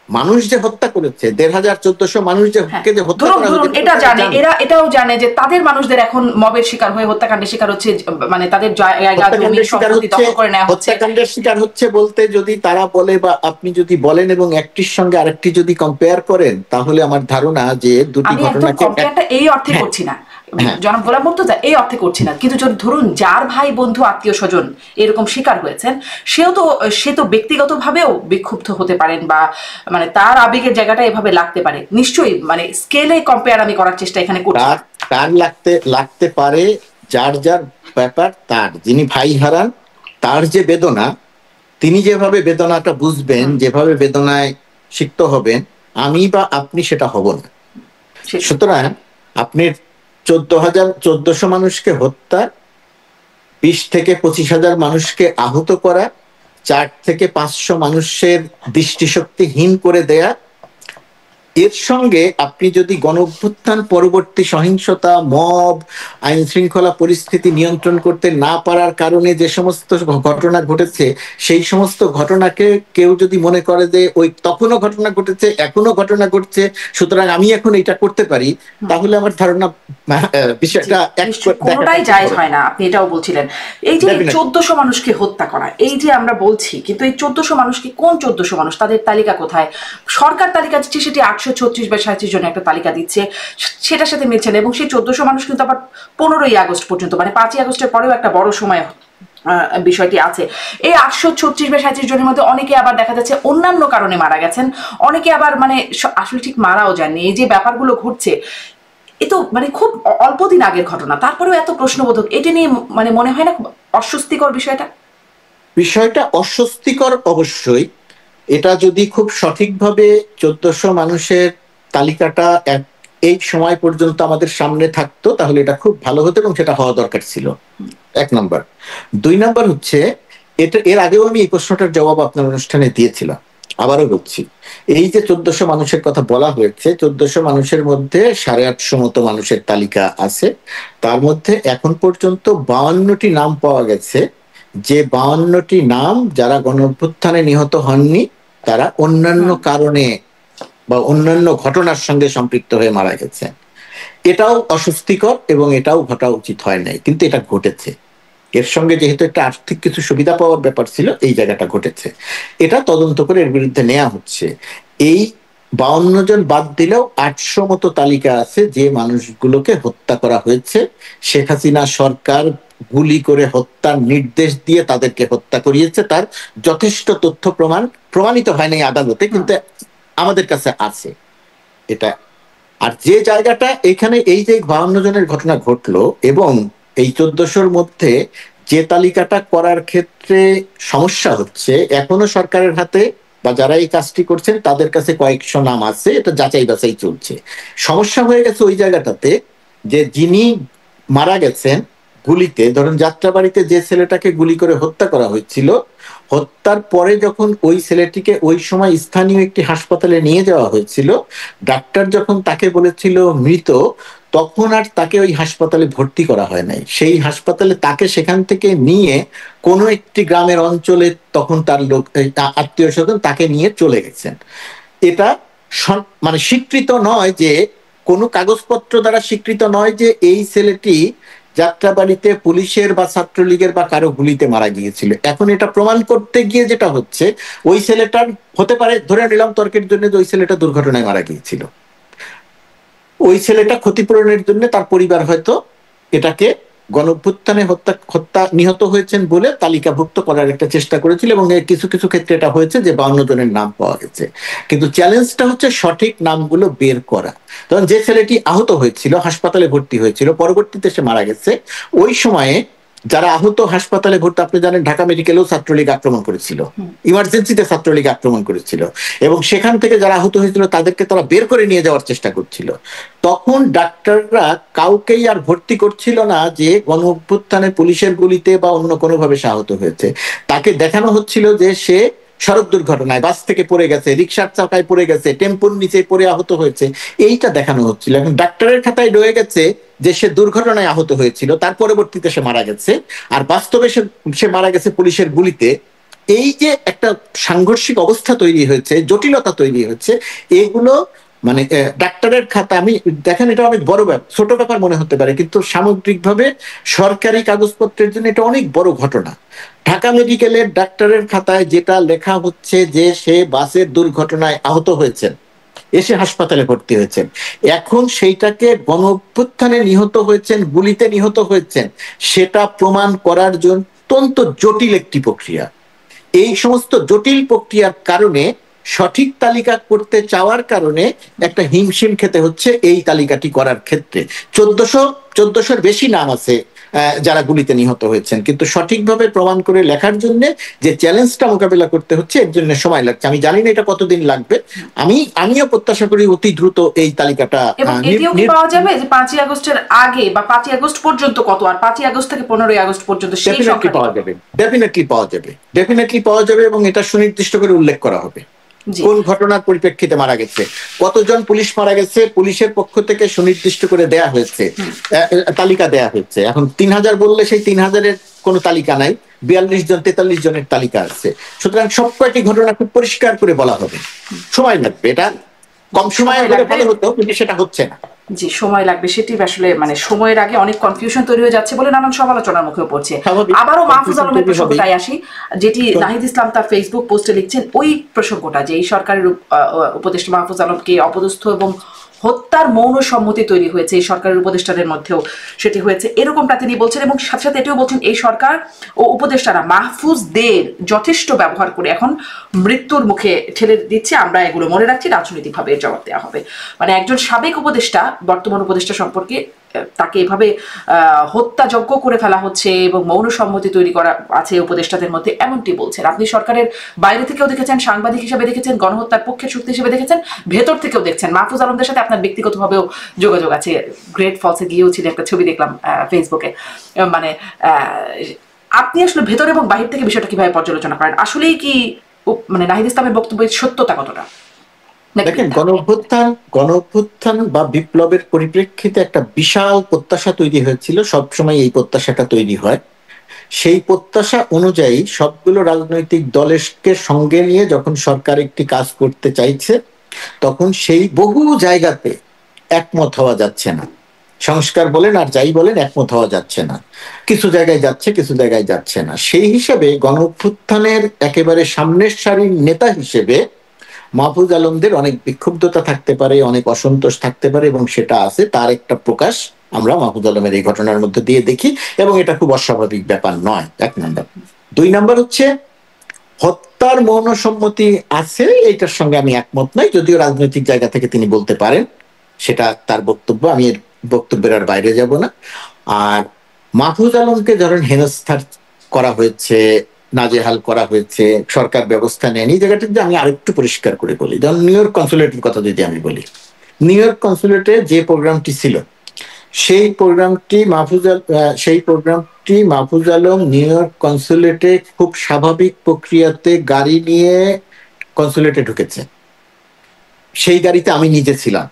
মানুষ যে হত্যা করেছে, ১,৫০০-১,৪০০ মানুষ যে হত্যা করা ধরুন এটা জানে, এটাও জানে যে তাদের মানুষদের এখন মবের শিকার হয়ে হত্যাকাণ্ডের শিকার হচ্ছে, মানে তাদের জায়গা জমি সম্পত্তি দখল করে নেওয়া হচ্ছে। হত্যাকাণ্ডের শিকার হচ্ছে বলতে যদি তারা বলে বা আপনি যদি বলেন এবং একটির সঙ্গে আরেকটি যদি কম্পেয়ার করেন, তাহলে আমার ধারণা যে দুটি ঘটনাকে কম্পেয়ারটা এই অর্থে করছি না জনাব গোলাম মুর্তজা, এই অর্থে করছি না, কিন্তু যদি ধরুন যার ভাই বন্ধু আত্মীয় স্বজন এরকম শিকার হয়েছেন, সে তো ব্যক্তিগতভাবেও বিক্ষুব্ধ হতে পারেন, বা মানে তার আবেগের জায়গাটা এভাবে লাগতে পারে নিশ্চয়ই, মানে স্কেলে কম্পেয়ার আমি করার চেষ্টা এখানে করছি। তার লাগতে পারে, যার যার ব্যাপার তার, যিনি ভাই হারান তার যে বেদনা, তিনি যেভাবে বেদনাটা বুঝবেন, যেভাবে বেদনায় সিক্ত হবেন, আমি বা আপনি সেটা হব না। সুতরাং আপনি ১৪,০০০ মানুষকে হত্যা, ২০ থেকে ২৫,০০০ মানুষকে আহত করা, ৪ থেকে ৫০০ মানুষের দৃষ্টিশক্তিহীন করে দেয়া, এর সঙ্গে আপনি যদি গণঅভ্যুত্থান পরবর্তী সহিংসতা, মব, আইন শৃঙ্খলা পরিস্থিতি নিয়ন্ত্রণ করতে না পারার কারণে যে সমস্ত ঘটনা ঘটেছে, সেই সমস্ত ঘটনাকে কেউ যদি মনে করে যে ওই তখনও ঘটনা ঘটেছে, এখনো ঘটনা ঘটছে, সুতরাং আমি এখন এটা করতে পারি, তাহলে আমার ধারণা বিষয়টা কোনোটাই জায়েজ হয় না। আপনি এটাও বলছিলেন, এই যে ১৪০০ মানুষকে হত্যা করা, এই যে আমরা বলছি, কিন্তু এই ১৪০০ মানুষকে কোন ১৪০০ মানুষ, তাদের তালিকা কোথায়? সরকার তালিকা দিচ্ছে সেটি ৮৩৬ বা ৩৭ জনের একটা তালিকা দিচ্ছে, সেটার সাথে মিলছে না। এবং সেই ১৪০০ মানুষ কিন্তু আবার ১৫ই আগস্ট পর্যন্ত, মানে ৫ই আগস্টের পরেও একটা বড় সময় বিষয়টি আছে। এই ৮৩৬ বা ৩৭ জনের মধ্যে অনেকে আবার দেখা যাচ্ছে অন্যান্য কারণে মারা গেছেন, অনেকে আবার মানে আসলে ঠিক মারাও যাননি। এই যে ব্যাপারগুলো ঘটছে, এ তো মানে খুব অল্প দিন আগের ঘটনা, তারপরেও এত প্রশ্নবোধক, এটা নিয়ে মানে মনে হয় না খুব অস্বস্তিকর বিষয়টা অস্বস্তিকর অবশ্যই। এটা যদি খুব সঠিকভাবে ১৪০০ মানুষের তালিকাটা এই সময় পর্যন্ত আমাদের সামনে থাকতো, তাহলে এটা খুব ভালো হতো এবং সেটা হওয়া দরকার ছিল, ১ নম্বর। ২ নম্বর হচ্ছে, এর আগেও আমি এই প্রশ্নটার জবাব আপনার অনুষ্ঠানে দিয়েছিলাম, আবারও বলছি, এই যে ১৪০০ মানুষের কথা বলা হয়েছে, ১৪০০ মানুষের মধ্যে ৮৫০ মতো মানুষের তালিকা আছে। তার মধ্যে এখন পর্যন্ত ৫২টি নাম পাওয়া গেছে, যে ৫২টি নাম যারা গণঅভ্যুত্থানে নিহত হননি, তারা অন্যান্য কারণে বা অন্যান্য ঘটনার সঙ্গে সম্পৃক্ত হয়ে মারা গেছে। এটাও অস্বস্তিকর এবং এটাও ঘটা উচিত হয় নাই, কিন্তু এটা ঘটেছে। এর সঙ্গে যেহেতু একটা আর্থিক কিছু সুবিধা পাওয়ার ব্যাপার ছিল, এই জায়গাটা ঘটেছে, এটা তদন্ত করে এর বিরুদ্ধে নেওয়া হচ্ছে। এই ৫২ জন বাদ দিলেও ৮০০ মতো তালিকা আছে যে মানুষগুলোকে হত্যা করা হয়েছে। শেখ হাসিনা সরকার গুলি করে হত্যার নির্দেশ দিয়ে তাদেরকে হত্যা করিয়েছে, তার যথেষ্ট তথ্য প্রমাণিত হয়নি আদালতে, কিন্তু আমাদের কাছে আছে এটা। আর যে জায়গাটা এখানে এই যে ৫২ জনের ঘটনা ঘটলো এবং এই ১৪০০-র মধ্যে যে তালিকাটা করার ক্ষেত্রে সমস্যা হচ্ছে, এখনো সরকারের হাতে বা যারা এই কাজটি করছেন তাদের কাছে কয়েকশো নাম আছে, এটা যাচাই বাছাই চলছে। সমস্যা হয়ে গেছে ওই জায়গাটাতে যে যিনি মারা গেছেন গুলিতে, ধরুন যাত্রাবাড়িতে যে ছেলেটাকে গুলি করে হত্যা করা হয়েছিল, হত্যার পরে যখন ওই ছেলেটিকে ওই সময় স্থানীয় একটি হাসপাতালে নিয়ে যাওয়া হয়েছিল, ডাক্তার যখন তাকে বলেছিল মৃত, তখন আর তাকে ওই হাসপাতালে ভর্তি করা হয় নাই। সেই হাসপাতালে তাকে সেখান থেকে নিয়ে কোনো একটি গ্রামের অঞ্চলে তখন তার লোক আত্মীয় স্বজন তাকে নিয়ে চলে গেছেন। এটা মানে স্বীকৃত নয়, যে কোনো কাগজপত্র দ্বারা স্বীকৃত নয় যে এই ছেলেটি যাত্রাবাড়িতে পুলিশের বা ছাত্রলীগের বা কারো গুলিতে মারা গিয়েছিল। এখন এটা প্রমাণ করতে গিয়ে যেটা হচ্ছে, ওই ছেলেটার হতে পারে, ধরে নিলাম তর্কের জন্য, যে ওই ছেলেটা দুর্ঘটনায় মারা গিয়েছিল, ওই ছেলেটা ক্ষতিপূরণের জন্য তার পরিবার হয়তো এটাকে গণঅভ্যুত্থানে হত্যা নিহত হয়েছেন বলে তালিকাভুক্ত করার একটা চেষ্টা করেছিল, এবং কিছু কিছু ক্ষেত্রে এটা হয়েছে যে ৫২ জনের নাম পাওয়া গেছে। কিন্তু চ্যালেঞ্জটা হচ্ছে সঠিক নামগুলো বের করা। তখন যে ছেলেটি আহত হয়েছিল, হাসপাতালে ভর্তি হয়েছিল, পরবর্তীতে সে মারা গেছে, ওই সময়ে যারা আহত হাসপাতালে ভর্তি, আপনি জানেন ঢাকা মেডিকেলেও ছাত্রলীগ আক্রমণ করেছিল, ইমার্জেন্সিতে ছাত্রলীগ আক্রমণ করেছিল, এবং সেখান থেকে যারা আহত হয়েছিল তাদেরকে তারা বের করে নিয়ে যাওয়ার চেষ্টা করছিল। তখন ডাক্তাররা কাউকেই আর ভর্তি করছিল না যে গণঅভ্যুত্থানে পুলিশের গুলিতে বা অন্য কোনোভাবে সে আহত হয়েছে। তাকে দেখানো হচ্ছিল যে সে সড়ক দুর্ঘটনায় বাস থেকে পড়ে গেছে, রিক্সার চাকায় পড়ে গেছে, টেম্পোর নিচে পড়ে আহত হয়েছে, এইটা দেখানো হচ্ছিল। এখন ডাক্তারের খাতায় রয়ে গেছে যে সে দুর্ঘটনায় আহত হয়েছিল, তার পরবর্তীতে সে মারা গেছে, আর বাস্তবে সে মারা গেছে পুলিশের গুলিতে। এই যে একটা সাংঘর্ষিক অবস্থা তৈরি হয়েছে, জটিলতা তৈরি হচ্ছে, এগুলো মানে ডাক্তারের খাতা, আমি দেখেন এটা অনেক বড় ব্যাপার, ছোট ব্যাপার মনে হতে পারে, কিন্তু সামগ্রিকভাবে সরকারি কাগজপত্রের জন্য এটা অনেক বড় ঘটনা। ঢাকা মেডিকেলের ডাক্তারের খাতায় যেটা লেখা হচ্ছে যে সে বাসের দুর্ঘটনায় আহত হয়েছেন, এসে হাসপাতালে ভর্তি হয়েছেন, এখন সেইটাকে গণ অভ্যুত্থানে নিহত হয়েছেন, গুলিতে নিহত হয়েছেন, সেটা প্রমাণ করার জন্য অত্যন্ত জটিল একটি প্রক্রিয়া। এই সমস্ত জটিল প্রক্রিয়ার কারণে, সঠিক তালিকা করতে চাওয়ার কারণে একটা হিমশিম খেতে হচ্ছে এই তালিকাটি করার ক্ষেত্রে। 1400-1400-র বেশি নাম আছে যারা গুলিতে নিহত হয়েছেন, কিন্তু সঠিকভাবে প্রমাণ করে লেখার জন্য যে চ্যালেঞ্জটা মোকাবেলা করতে হচ্ছে, এর জন্য সময় লাগছে। আমি জানি না এটা কতদিন লাগবে, আমিও প্রত্যাশা করি অতি দ্রুত এই তালিকাটা। এবং এটিও কি পাওয়া যাবে যে 5ই আগস্টের আগে বা 5ই আগস্ট পর্যন্ত কত, আর 5ই আগস্ট থেকে 15ই আগস্ট পর্যন্ত সেই সংখ্যা পাওয়া যাবে? ডেফিনেটলি পাওয়া যাবে এবং এটা সুনির্দিষ্ট করে উল্লেখ করা হবে কোন ঘটনার পরিপ্রেক্ষিতে মারা গেছে, কতজন পুলিশ মারা গেছে, পুলিশের পক্ষ থেকে সুনির্দিষ্ট করে দেয়া হয়েছে, তালিকা দেয়া হয়েছে। এখন 3000 বললে সেই 3000-এর কোনো তালিকা নাই, 42 জন 43 জনের তালিকা আছে। সুতরাং সব কয়টি ঘটনা খুব পরিষ্কার করে বলা হবে। সময় লাগবে, এটা কম সময়ে হলে ভালো হতো, কিন্তু সেটা হচ্ছে না। জি, সময় লাগবে, সেটি আসলে মানে সময়ের আগে অনেক কনফিউশন তৈরি হয়ে যাচ্ছে বলে নানান সমালোচনার মুখেও পড়ছে। আবারও মাহফুজ আলমের প্রসঙ্গটাই আসি, যেটি নাহিদ ইসলাম তার ফেসবুক পোস্টে লিখছেন, ওই প্রসঙ্গটা যে এই সরকারের উপদেষ্টা মাহফুজ আলমকে অপদস্থ এবং হত্যার মৌন সম্মতি তৈরি হয়েছে এই সরকারের উপদেষ্টাদের মধ্যেও, সেটি হয়েছে এরকমটা তিনি বলছেন। এবং সাথে সাথে এটিও বলছেন এই সরকার ও উপদেষ্টারা মাহফুজদের যথেষ্ট ব্যবহার করে এখন মৃত্যুর মুখে ঠেলে দিচ্ছে, আমরা এগুলো মনে রাখছি, রাজনৈতিকভাবে এর জবাব দেওয়া হবে। মানে একজন সাবেক উপদেষ্টা বর্তমান উপদেষ্টা সম্পর্কে তাকে এভাবে হত্যাযজ্ঞ করে ফেলা হচ্ছে এবং মৌন সম্মতি তৈরি করা আছে উপদেষ্টাদের মধ্যে, এমনটি বলছেন। আপনি সরকারের বাইরে থেকেও দেখেছেন, সাংবাদিক হিসেবে দেখেছেন, গণহত্যার পক্ষের শক্তি হিসেবে দেখেছেন, ভেতর থেকেও দেখছেন। মাহফুজ আলমদের সাথে আপনার ব্যক্তিগতভাবেও যোগাযোগ আছে, গ্রেট ফলসে গিয়েও ছিল, একটা ছবি দেখলাম ফেসবুকে। মানে আপনি আসলে ভেতর এবং বাহির থেকে বিষয়টা কিভাবে পর্যালোচনা করেন? আসলেই কি মানে নাহিদ ইসলামের বক্তব্যের সত্যতা কতটা? দেখেন, গণ অভ্যুত্থান বা বিপ্লবের পরিপ্রেক্ষিতে একটা বিশাল প্রত্যাশা তৈরি হয়েছিল, সবসময় এই প্রত্যাশাটা তৈরি হয়। সেই প্রত্যাশা অনুযায়ী সবগুলো রাজনৈতিক দলকে সঙ্গে নিয়ে যখন সরকার একটি কাজ করতে চাইছে, তখন সেই বহু জায়গাতে একমত হওয়া যাচ্ছে না। সংস্কার বলেন আর যাই বলেন, একমত হওয়া যাচ্ছে না। কিছু জায়গায় যাচ্ছে, কিছু জায়গায় যাচ্ছে না। সেই হিসেবে গণ অভ্যুত্থানের একেবারে সামনের সারির নেতা হিসেবে মাহফুজ আলমদের অনেক বিক্ষুব্ধতা থাকতে পারে, অনেক অসন্তোষ থাকতে পারে, এবং সেটা আছে, তার একটা প্রকাশ আমরা মাহফুজ আলমের এই ঘটনার মধ্যে দিয়ে দেখি, এবং এটা খুব অস্বাভাবিক ব্যাপার নয়, 1 নম্বর। 2 নম্বর হচ্ছে, হত্যার মৌন সম্মতি আছে, এইটার সঙ্গে আমি একমত নই, যদিও রাজনৈতিক জায়গা থেকে তিনি বলতে পারেন, সেটা তার বক্তব্য, আমি এর বক্তব্যের আর বাইরে যাব না। আর মাহফুজ আলমকে ধরেন হেনস্থা করা হয়েছে, নাজেহাল করা হয়েছে, সরকার ব্যবস্থা নেয়নি, এই জায়গাটা আমি আরেকটু পরিষ্কার করে বলি। যেমন নিউ ইয়র্ক কনসুলেটের কথা যদি আমি বলি, নিউ ইয়র্ক কনসুলেটে যে প্রোগ্রামটি ছিল, সেই প্রোগ্রামটি মাহফুজ আলম নিউ ইয়র্ক কনসুলেটে খুব স্বাভাবিক প্রক্রিয়াতে গাড়ি নিয়ে কনসুলেটে ঢুকেছে। সেই গাড়িতে আমি নিজে ছিলাম,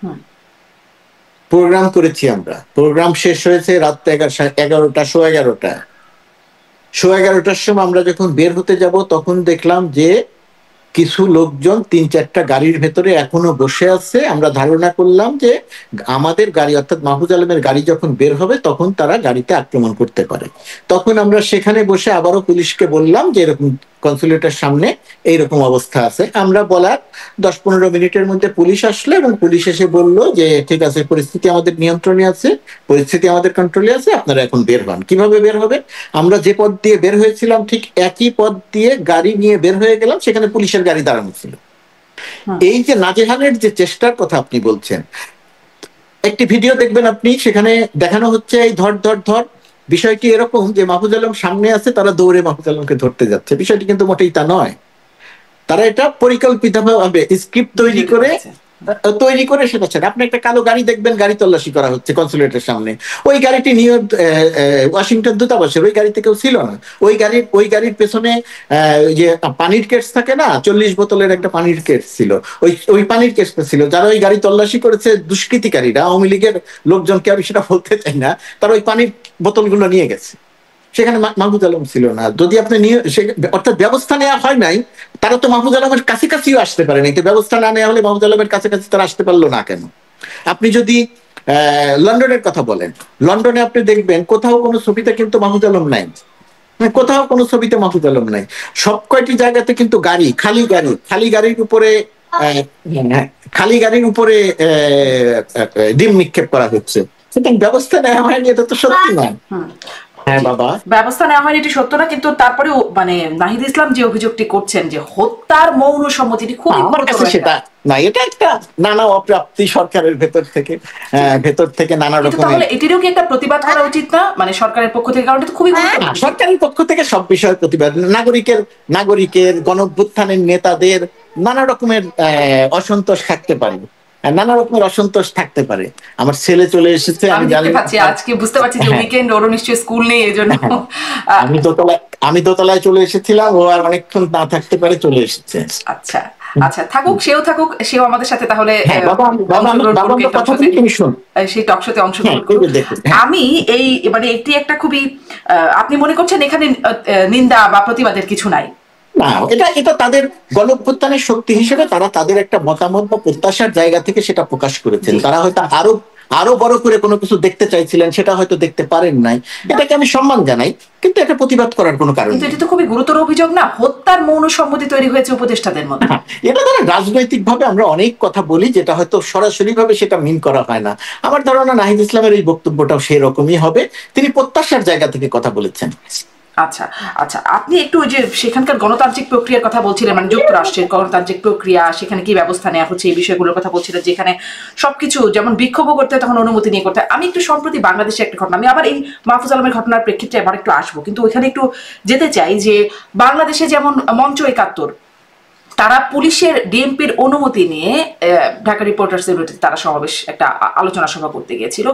প্রোগ্রাম করেছি আমরা। প্রোগ্রাম শেষ হয়েছে রাত 11টা, সোয়া 11টার সময় আমরা যখন বের হতে যাব, তখন দেখলাম যে কিছু লোকজন 3-4টা গাড়ির ভেতরে এখনো বসে আছে। আমরা ধারণা করলাম যে আমাদের গাড়ি, অর্থাৎ মাহফুজ আলমের গাড়ি যখন বের হবে, তখন তারা গাড়িতে আক্রমণ করতে পারে। তখন আমরা সেখানে বসে আবারও পুলিশকে বললাম যে এরকম কনসুলেটের সামনে এইরকম অবস্থা আছে। আমরা বলার 10-15 মিনিটের মধ্যে পুলিশ আসলো, এবং পুলিশ এসে বলল যে ঠিক আছে, পরিস্থিতি আমাদের নিয়ন্ত্রণে আছে, পরিস্থিতি আমাদের কন্ট্রোলে আছে, আপনারা এখন বের হন। কিভাবে বের হবে? আমরা যে পথ দিয়ে বের হয়েছিলাম ঠিক একই পথ দিয়ে গাড়ি নিয়ে বের হয়ে গেলাম, সেখানে পুলিশের গাড়ি দাঁড়ানো ছিল। এই যে নাজেহালের যে চেষ্টার কথা আপনি বলছেন, একটি ভিডিও দেখবেন আপনি, সেখানে দেখানো হচ্ছে এই ধর ধর ধর। বিষয়টি এরকম যে মাহফুজ আলম সামনে আছে, তারা দৌড়ে মাহফুজ আলমকে ধরতে যাচ্ছে। বিষয়টি কিন্তু মোটেই তা নয়। তারা এটা পরিকল্পিতভাবে স্ক্রিপ্ট তৈরি করে সেটা ছেড়ে। আপনি একটা কালো গাড়ি দেখবেন, গাড়ি তল্লাশি করা হচ্ছে কনসুলেটের সামনে। ওই গাড়িটি নিউ ইয়র্ক ওয়াশিংটন দূতাবাসের, ওই গাড়িতে কেউ ছিল না। ওই গাড়ির পেছনে যে পানির কেস থাকে না, 40 বোতলের একটা পানির কেস ছিল, ওই পানির কেসটা ছিল। যারা ওই গাড়ি তল্লাশি করেছে দুষ্কৃতিকারীরা, আওয়ামী লীগের লোকজনকে, আমি সেটা বলতে চাই না, তারা ওই পানির বোতলগুলো নিয়ে গেছে। সেখানে মাহফুজ আলম ছিল না। যদি আপনি অর্থাৎ ব্যবস্থা নেওয়া হয় নাই, তারা তো মাহফুজ আলমের কাছাকাছিও আসতে পারে নাই। তো ব্যবস্থা না নেওয়া হলে মাহফুজ আলমের কাছাকাছি তারা আসতে পারলো না কেন? আপনি যদি লন্ডনের কথা বলেন, লন্ডনে আপনি দেখবেন কোথাও কোনো ছবিতে কিন্তু মাহফুজ আলম নাই, কোথাও কোনো ছবিতে মাহফুজ আলম নাই। সব কয়টি জায়গাতে কিন্তু গাড়ি, খালি গাড়ির উপরে খালি গাড়ির উপরে ডিম নিক্ষেপ করা হচ্ছে। সুতরাং ব্যবস্থা নেওয়া হয়নি, এটা তো সত্যি না। হ্যাঁ বাবা, ব্যবস্থা নেওয়া হয়নি এটি সত্য না, কিন্তু তারপরেও মানে নাহিদ ইসলাম যে অভিযোগটি করছেন যে হত্যার মৌন সম্মতিটি খুবই গুরুতর। সেটা না, এটা একটা নানা অপ্রাপ্তি সরকারের ভেতর থেকে নানা রকমের। তাহলে এটিরও কি একটা প্রতিবাদ করা উচিত না, মানে সরকারের পক্ষ থেকে? কারণ এটা খুবই গুরুত্বপূর্ণ। সরকারের পক্ষ থেকে সব বিষয়ে প্রতিবাদ, নাগরিকের গণঅভ্যুত্থানের নেতাদের নানা রকমের অসন্তোষ থাকতে পারে, নানা রকমের অসন্তোষ থাকতে পারে। আমার ছেলে চলে এসেছে, আমি জানি, আজকে বুঝতে পারছি যে উইকেন্ড, ওর নিশ্চয়ই স্কুল নেই, এজন্য আমি দোতলায় চলে এসেছিলাম, ও আর অনেকক্ষণ না থাকতে পারে চলে এসেছে। আচ্ছা আচ্ছা, থাকুক, সেও আমাদের সাথে তাহলে সেই টক শোতে অংশগ্রহণ করুক। আমি এই মানে এটি একটা খুবই, আপনি মনে করছেন এখানে নিন্দা বা প্রতিবাদের কিছু নাই? না, এটা তাদের গণঅভ্যুত্থানের শক্তি হিসেবে তারা তাদের একটা মতামত বা প্রত্যাশার জায়গা থেকে সেটা প্রকাশ করেছেন। তারা হয়তো আরো বড় করে কোনো কিছু দেখতে চাইছিলেন, সেটা হয়তো দেখতে পারেন নাই। এটাকে আমি সম্মান জানাই, কিন্তু এটা প্রতিবাদ করার কোনো কারণ নেই। এটা তো খুবই গুরুতর অভিযোগ না, হত্যার মৌন সম্মতি তৈরি হয়েছে উপদেষ্টাদের মধ্যে। এটা ধরো রাজনৈতিক ভাবে আমরা অনেক কথা বলি, যেটা হয়তো সরাসরি ভাবে সেটা মিন করা হয় না। আমার ধারণা নাহিদ ইসলামের এই বক্তব্যটাও সেই রকমই হবে, তিনি প্রত্যাশার জায়গা থেকে কথা বলেছেন। আচ্ছা আচ্ছা, আপনি একটু ওই যে সেখানকার গণতান্ত্রিক প্রক্রিয়ার কথা বলছিলেন, মানে যুক্তরাষ্ট্রের গণতান্ত্রিক প্রক্রিয়া, সেখানে কি ব্যবস্থা নেওয়া হচ্ছে, এই বিষয়গুলোর কথা বলছিলেন, যেখানে সবকিছু যেমন বিক্ষোভও করতে হয় তখন অনুমতি নিয়ে করতে হয়। আমি একটু সম্প্রতি বাংলাদেশে একটা ঘটনা, আমি আবার এই মাহফুজ আলমের ঘটনার প্রেক্ষিতে আবার একটু আসবো, কিন্তু ওইখানে একটু যেতে চাই যে বাংলাদেশে যেমন মঞ্চ ৭১ তারা পুলিশের ডিএমপির অনুমতি নিয়ে ঢাকা রিপোর্টার্সের বিরুদ্ধে তারা সমাবেশ, একটা আলোচনা সভা করতে গিয়েছিল,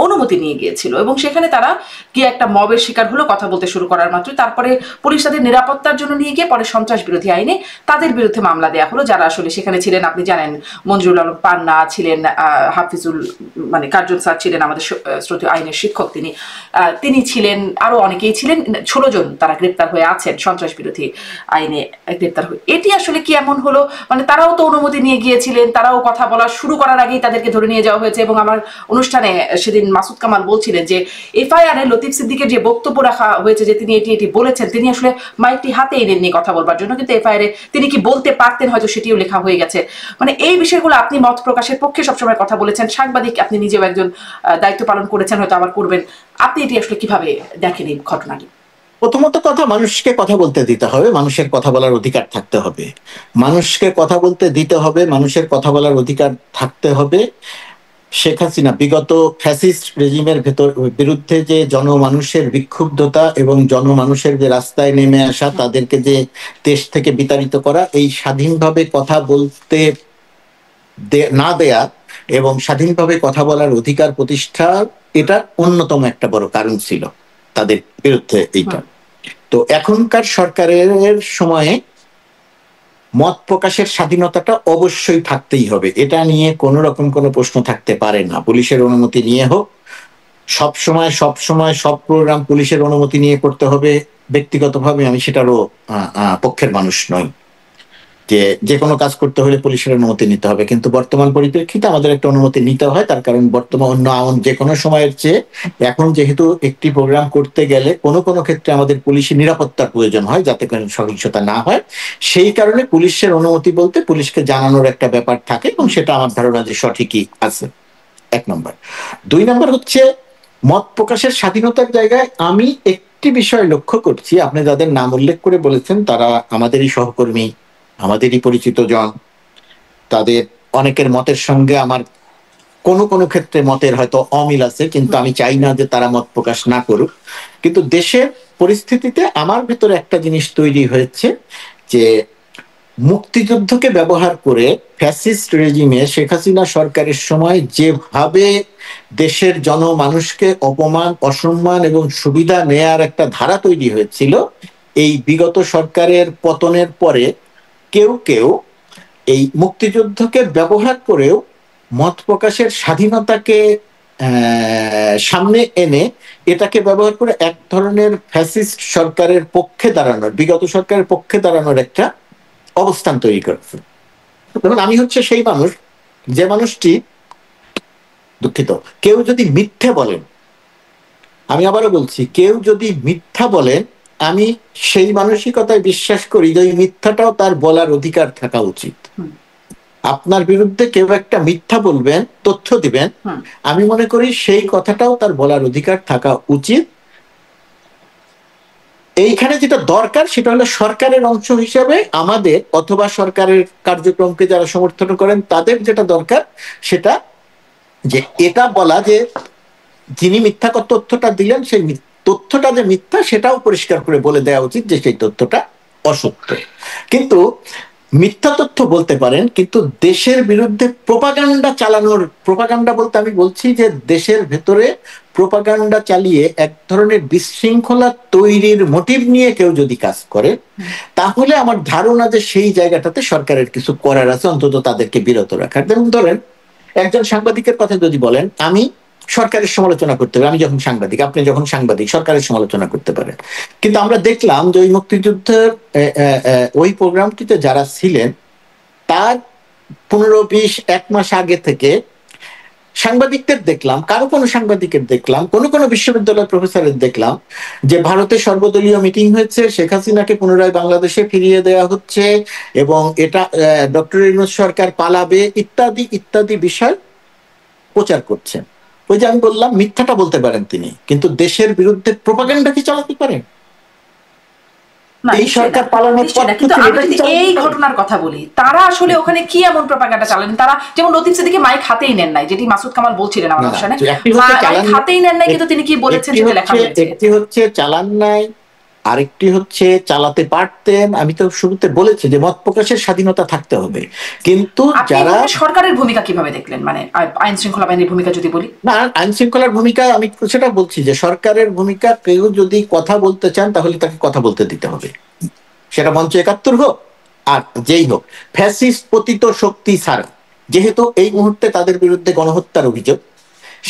অনুমতি নিয়ে গিয়েছিল, এবং সেখানে তারা কি একটা মবের শিকার হলো কথা বলতে শুরু করার মাত্রই। তারপরে পুলিশ তাদের নিরাপত্তার জন্য নিয়ে গিয়ে পরে সন্ত্রাস বিরোধী আইনে তাদের বিরুদ্ধে মামলা দেওয়া হলো, যারা আসলে সেখানে ছিলেন। আপনি জানেন মঞ্জুরুল আলম পান্না ছিলেন, হাফিজুল মানে কার্জন স্যার ছিলেন, আমাদের শ্রদ্ধেয় আইনের শিক্ষক, তিনি ছিলেন, আরো অনেকেই ছিলেন। 16 জন তারা গ্রেপ্তার হয়ে আছেন সন্ত্রাস বিরোধী আইনে গ্রেপ্তার হয়ে। এটি আসলে কি এমন হলো, মানে তারাও তো অনুমতি নিয়ে গিয়েছিলেন, তারাও কথা বলা শুরু করার আগেই তাদেরকে ধরে নিয়ে যাওয়া হয়েছে। এবং আমার অনুষ্ঠানে সেদিন মাসুদ কামাল বলছিলেন যে এফআইআরে লতিফ সিদ্দিকের যে বক্তব্য রাখা হয়েছে যে তিনি এটি বলেছেন, তিনি আসলে মাইকটি হাতে এনেননি কথা বলবার জন্য, কিন্তু এফআইআরে তিনি কি বলতে পারতেন হয়তো সেটিও লেখা হয়ে গেছে। মানে এই বিষয়গুলো আপনি মত প্রকাশের পক্ষে সবসময় কথা বলেছেন, সাংবাদিক, আপনি নিজেও একজন দায়িত্ব পালন করেছেন, হয়তো আবার করবেন। আপনি এটি আসলে কিভাবে দেখেন এই ঘটনাটি? প্রথমত কথা, মানুষকে কথা বলতে দিতে হবে, মানুষের কথা বলার অধিকার থাকতে হবে, মানুষকে কথা বলতে দিতে হবে, মানুষের কথা বলার অধিকার থাকতে হবে। শেখ হাসিনা বিগত ফ্যাসিস্ট রেজিমের বিরুদ্ধে যে জনমানুষের বিক্ষুব্ধতা এবং জনমানুষের যে রাস্তায় নেমে আসা, তাদেরকে যে দেশ থেকে বিতাড়িত করা, এই স্বাধীনভাবে কথা বলতে না দেয়া এবং স্বাধীনভাবে কথা বলার অধিকার প্রতিষ্ঠা, এটা অন্যতম একটা বড় কারণ ছিল তাদের বিরুদ্ধে এইটা। তো এখনকার সরকারের সময়ে মত প্রকাশের স্বাধীনতাটা অবশ্যই থাকতেই হবে, এটা নিয়ে কোনো রকম কোনো প্রশ্ন থাকতে পারে না। পুলিশের অনুমতি নিয়ে হোক, সব সময় সব প্রোগ্রাম পুলিশের অনুমতি নিয়ে করতে হবে। ব্যক্তিগতভাবে আমি সেটারও পক্ষের মানুষ নই, যে কোনো কাজ করতে হলে পুলিশের অনুমতি নিতে হবে, কিন্তু বর্তমান পরিপ্রেক্ষিতে আমাদের একটা অনুমতি নিতে হয়। তার কারণ বর্তমান যে কোনো সময়ের চেয়ে এখন যেহেতু একটি প্রোগ্রাম করতে গেলে কোনো ক্ষেত্রে আমাদের পুলিশের নিরাপত্তার প্রয়োজন হয়, যাতে কোনো সহিংসতা না হয়, সেই কারণে পুলিশের অনুমতি বলতে পুলিশকে জানানোর একটা ব্যাপার থাকে, এবং সেটা আমার ধারণা যে সঠিকই আছে, 1 নম্বর। 2 নম্বর হচ্ছে মত প্রকাশের স্বাধীনতার জায়গায় আমি একটি বিষয় লক্ষ্য করছি, আপনি যাদের নাম উল্লেখ করে বলেছেন তারা আমাদেরই সহকর্মী, আমাদেরই পরিচিত জন, তাদের অনেকের মতের সঙ্গে আমার কোনো ক্ষেত্রে মতের হয়তো অমিল আছে, কিন্তু আমি চাই না যে তারা মত প্রকাশ না করুক। কিন্তু দেশের পরিস্থিতিতে আমার ভিতরে একটা জিনিস তৈরি হয়েছে যে মুক্তিযুদ্ধকে ব্যবহার করে ফ্যাসিস্ট রেজিমে শেখ হাসিনা সরকারের সময় যেভাবে দেশের জনমানুষকে অপমান, অসম্মান এবং সুবিধা নেয়ার একটা ধারা তৈরি হয়েছিল, এই বিগত সরকারের পতনের পরে কেউ এই মুক্তিযুদ্ধকে ব্যবহার করেও মত প্রকাশের স্বাধীনতাকে সামনে এনে এটাকে ব্যবহার করে এক ধরনের ফ্যাসিস্ট সরকারের পক্ষে দাঁড়ানোর, বিগত সরকারের পক্ষে দাঁড়ানোর একটা অবস্থান তৈরি করছে। যেমন আমি হচ্ছে সেই মানুষ, যে মানুষটি, দুঃখিত, কেউ যদি মিথ্যে বলেন, আমি আবারও বলছি, কেউ যদি মিথ্যা বলেন, আমি সেই মানসিকতায় বিশ্বাস করি যে ওই মিথ্যাটাও তার বলার অধিকার থাকা উচিত। আপনার বিরুদ্ধে কেউ একটা মিথ্যা বলবেন, তথ্য দিবেন, আমি মনে করি সেই কথাটাও তার বলার অধিকার থাকা উচিত। এইখানে যেটা দরকার সেটা হলো সরকারের অংশ হিসেবে আমাদের অথবা সরকারের কার্যক্রমকে যারা সমর্থন করেন তাদের যেটা দরকার সেটা যে এটা বলা যে যিনি মিথ্যা তথ্যটা দিলেন সেই তথ্যটা যে মিথ্যা সেটাও পরিষ্কার করে বলে দেওয়া উচিত যে সেই তথ্যটা অসত্য। কিন্তু মিথ্যা তথ্য বলতে পারেন, কিন্তু দেশের বিরুদ্ধে প্রোপাগান্ডা চালানোর, প্রোপাগান্ডা বলতে আমি বলছি যে দেশের ভেতরে প্রোপাগান্ডা চালিয়ে এক ধরনের বিশৃঙ্খলা তৈরির মোটিভ নিয়ে কেউ যদি কাজ করে, তাহলে আমার ধারণা যে সেই জায়গাটাতে সরকারের কিছু করার আছে, অন্তত তাদেরকে বিরত রাখার। যেমন ধরেন একজন সাংবাদিকের কথা যদি বলেন, আমি সরকারের সমালোচনা করতে পারি, আমি যখন সাংবাদিক, আপনি যখন সাংবাদিক, সরকারের সমালোচনা করতে পারেন। কিন্তু আমরা দেখলাম যে ওই মুক্তিযুদ্ধের ওই প্রোগ্রামটিতে যারা ছিলেন তার 15-20 মাস আগে থেকে সাংবাদিকদের দেখলাম, কোনো সাংবাদিকের দেখলাম, কোনো বিশ্ববিদ্যালয়ের প্রফেসরের দেখলাম যে ভারতে সর্বদলীয় মিটিং হয়েছে, শেখ হাসিনাকে পুনরায় বাংলাদেশে ফিরিয়ে দেওয়া হচ্ছে এবং এটা ডক্টর ইউনূস সরকার পালাবে ইত্যাদি ইত্যাদি বিষয় প্রচার করছেন। ওই যে আমি বললাম মিথ্যাটা বলতে পারেন তিনি, কিন্তু দেশের বিরুদ্ধে প্রোপাগান্ডা কি চালাতে পারেন? এই সরকার পালানোর পর কিন্তু আমি যদি এই ঘটনার কথা বলি, তারা আসলে ওখানে কি এমন প্রোপাগান্ডা চালান? তারা যেমন লতিফ সিদ্দিকী মাইক হাতেই নেন নাই, যেটি মাসুদ কামাল বলছিলেন আমার অনুষ্ঠানে, মাইক হাতেই নেন নাই, কিন্তু তিনি কি বলেছেন সেটা লেখা হয়েছে। একটি হচ্ছে চালান নাই, আরেকটি হচ্ছে চালাতে পারতেন। আমি তো শুরুতে বলেছি যে মত প্রকাশের স্বাধীনতা থাকতে হবে, কিন্তু যারা সরকারের ভূমিকা কিভাবে দেখলেন, মানে আইন শৃঙ্খলা বাহিনীর ভূমিকা যদি বলি? না, আইন শৃঙ্খলার ভূমিকা আমি সেটা বলছি যে সরকারের ভূমিকা, কেউ যদি কথা বলতে চান তাহলে তাকে কথা বলতে দিতে হবে, সেটা মঞ্চ 71 হোক আর যেই হোক। ফ্যাসিস্ট পতিত শক্তি ছাড়া, যেহেতু এই মুহূর্তে তাদের বিরুদ্ধে গণহত্যার অভিযোগ,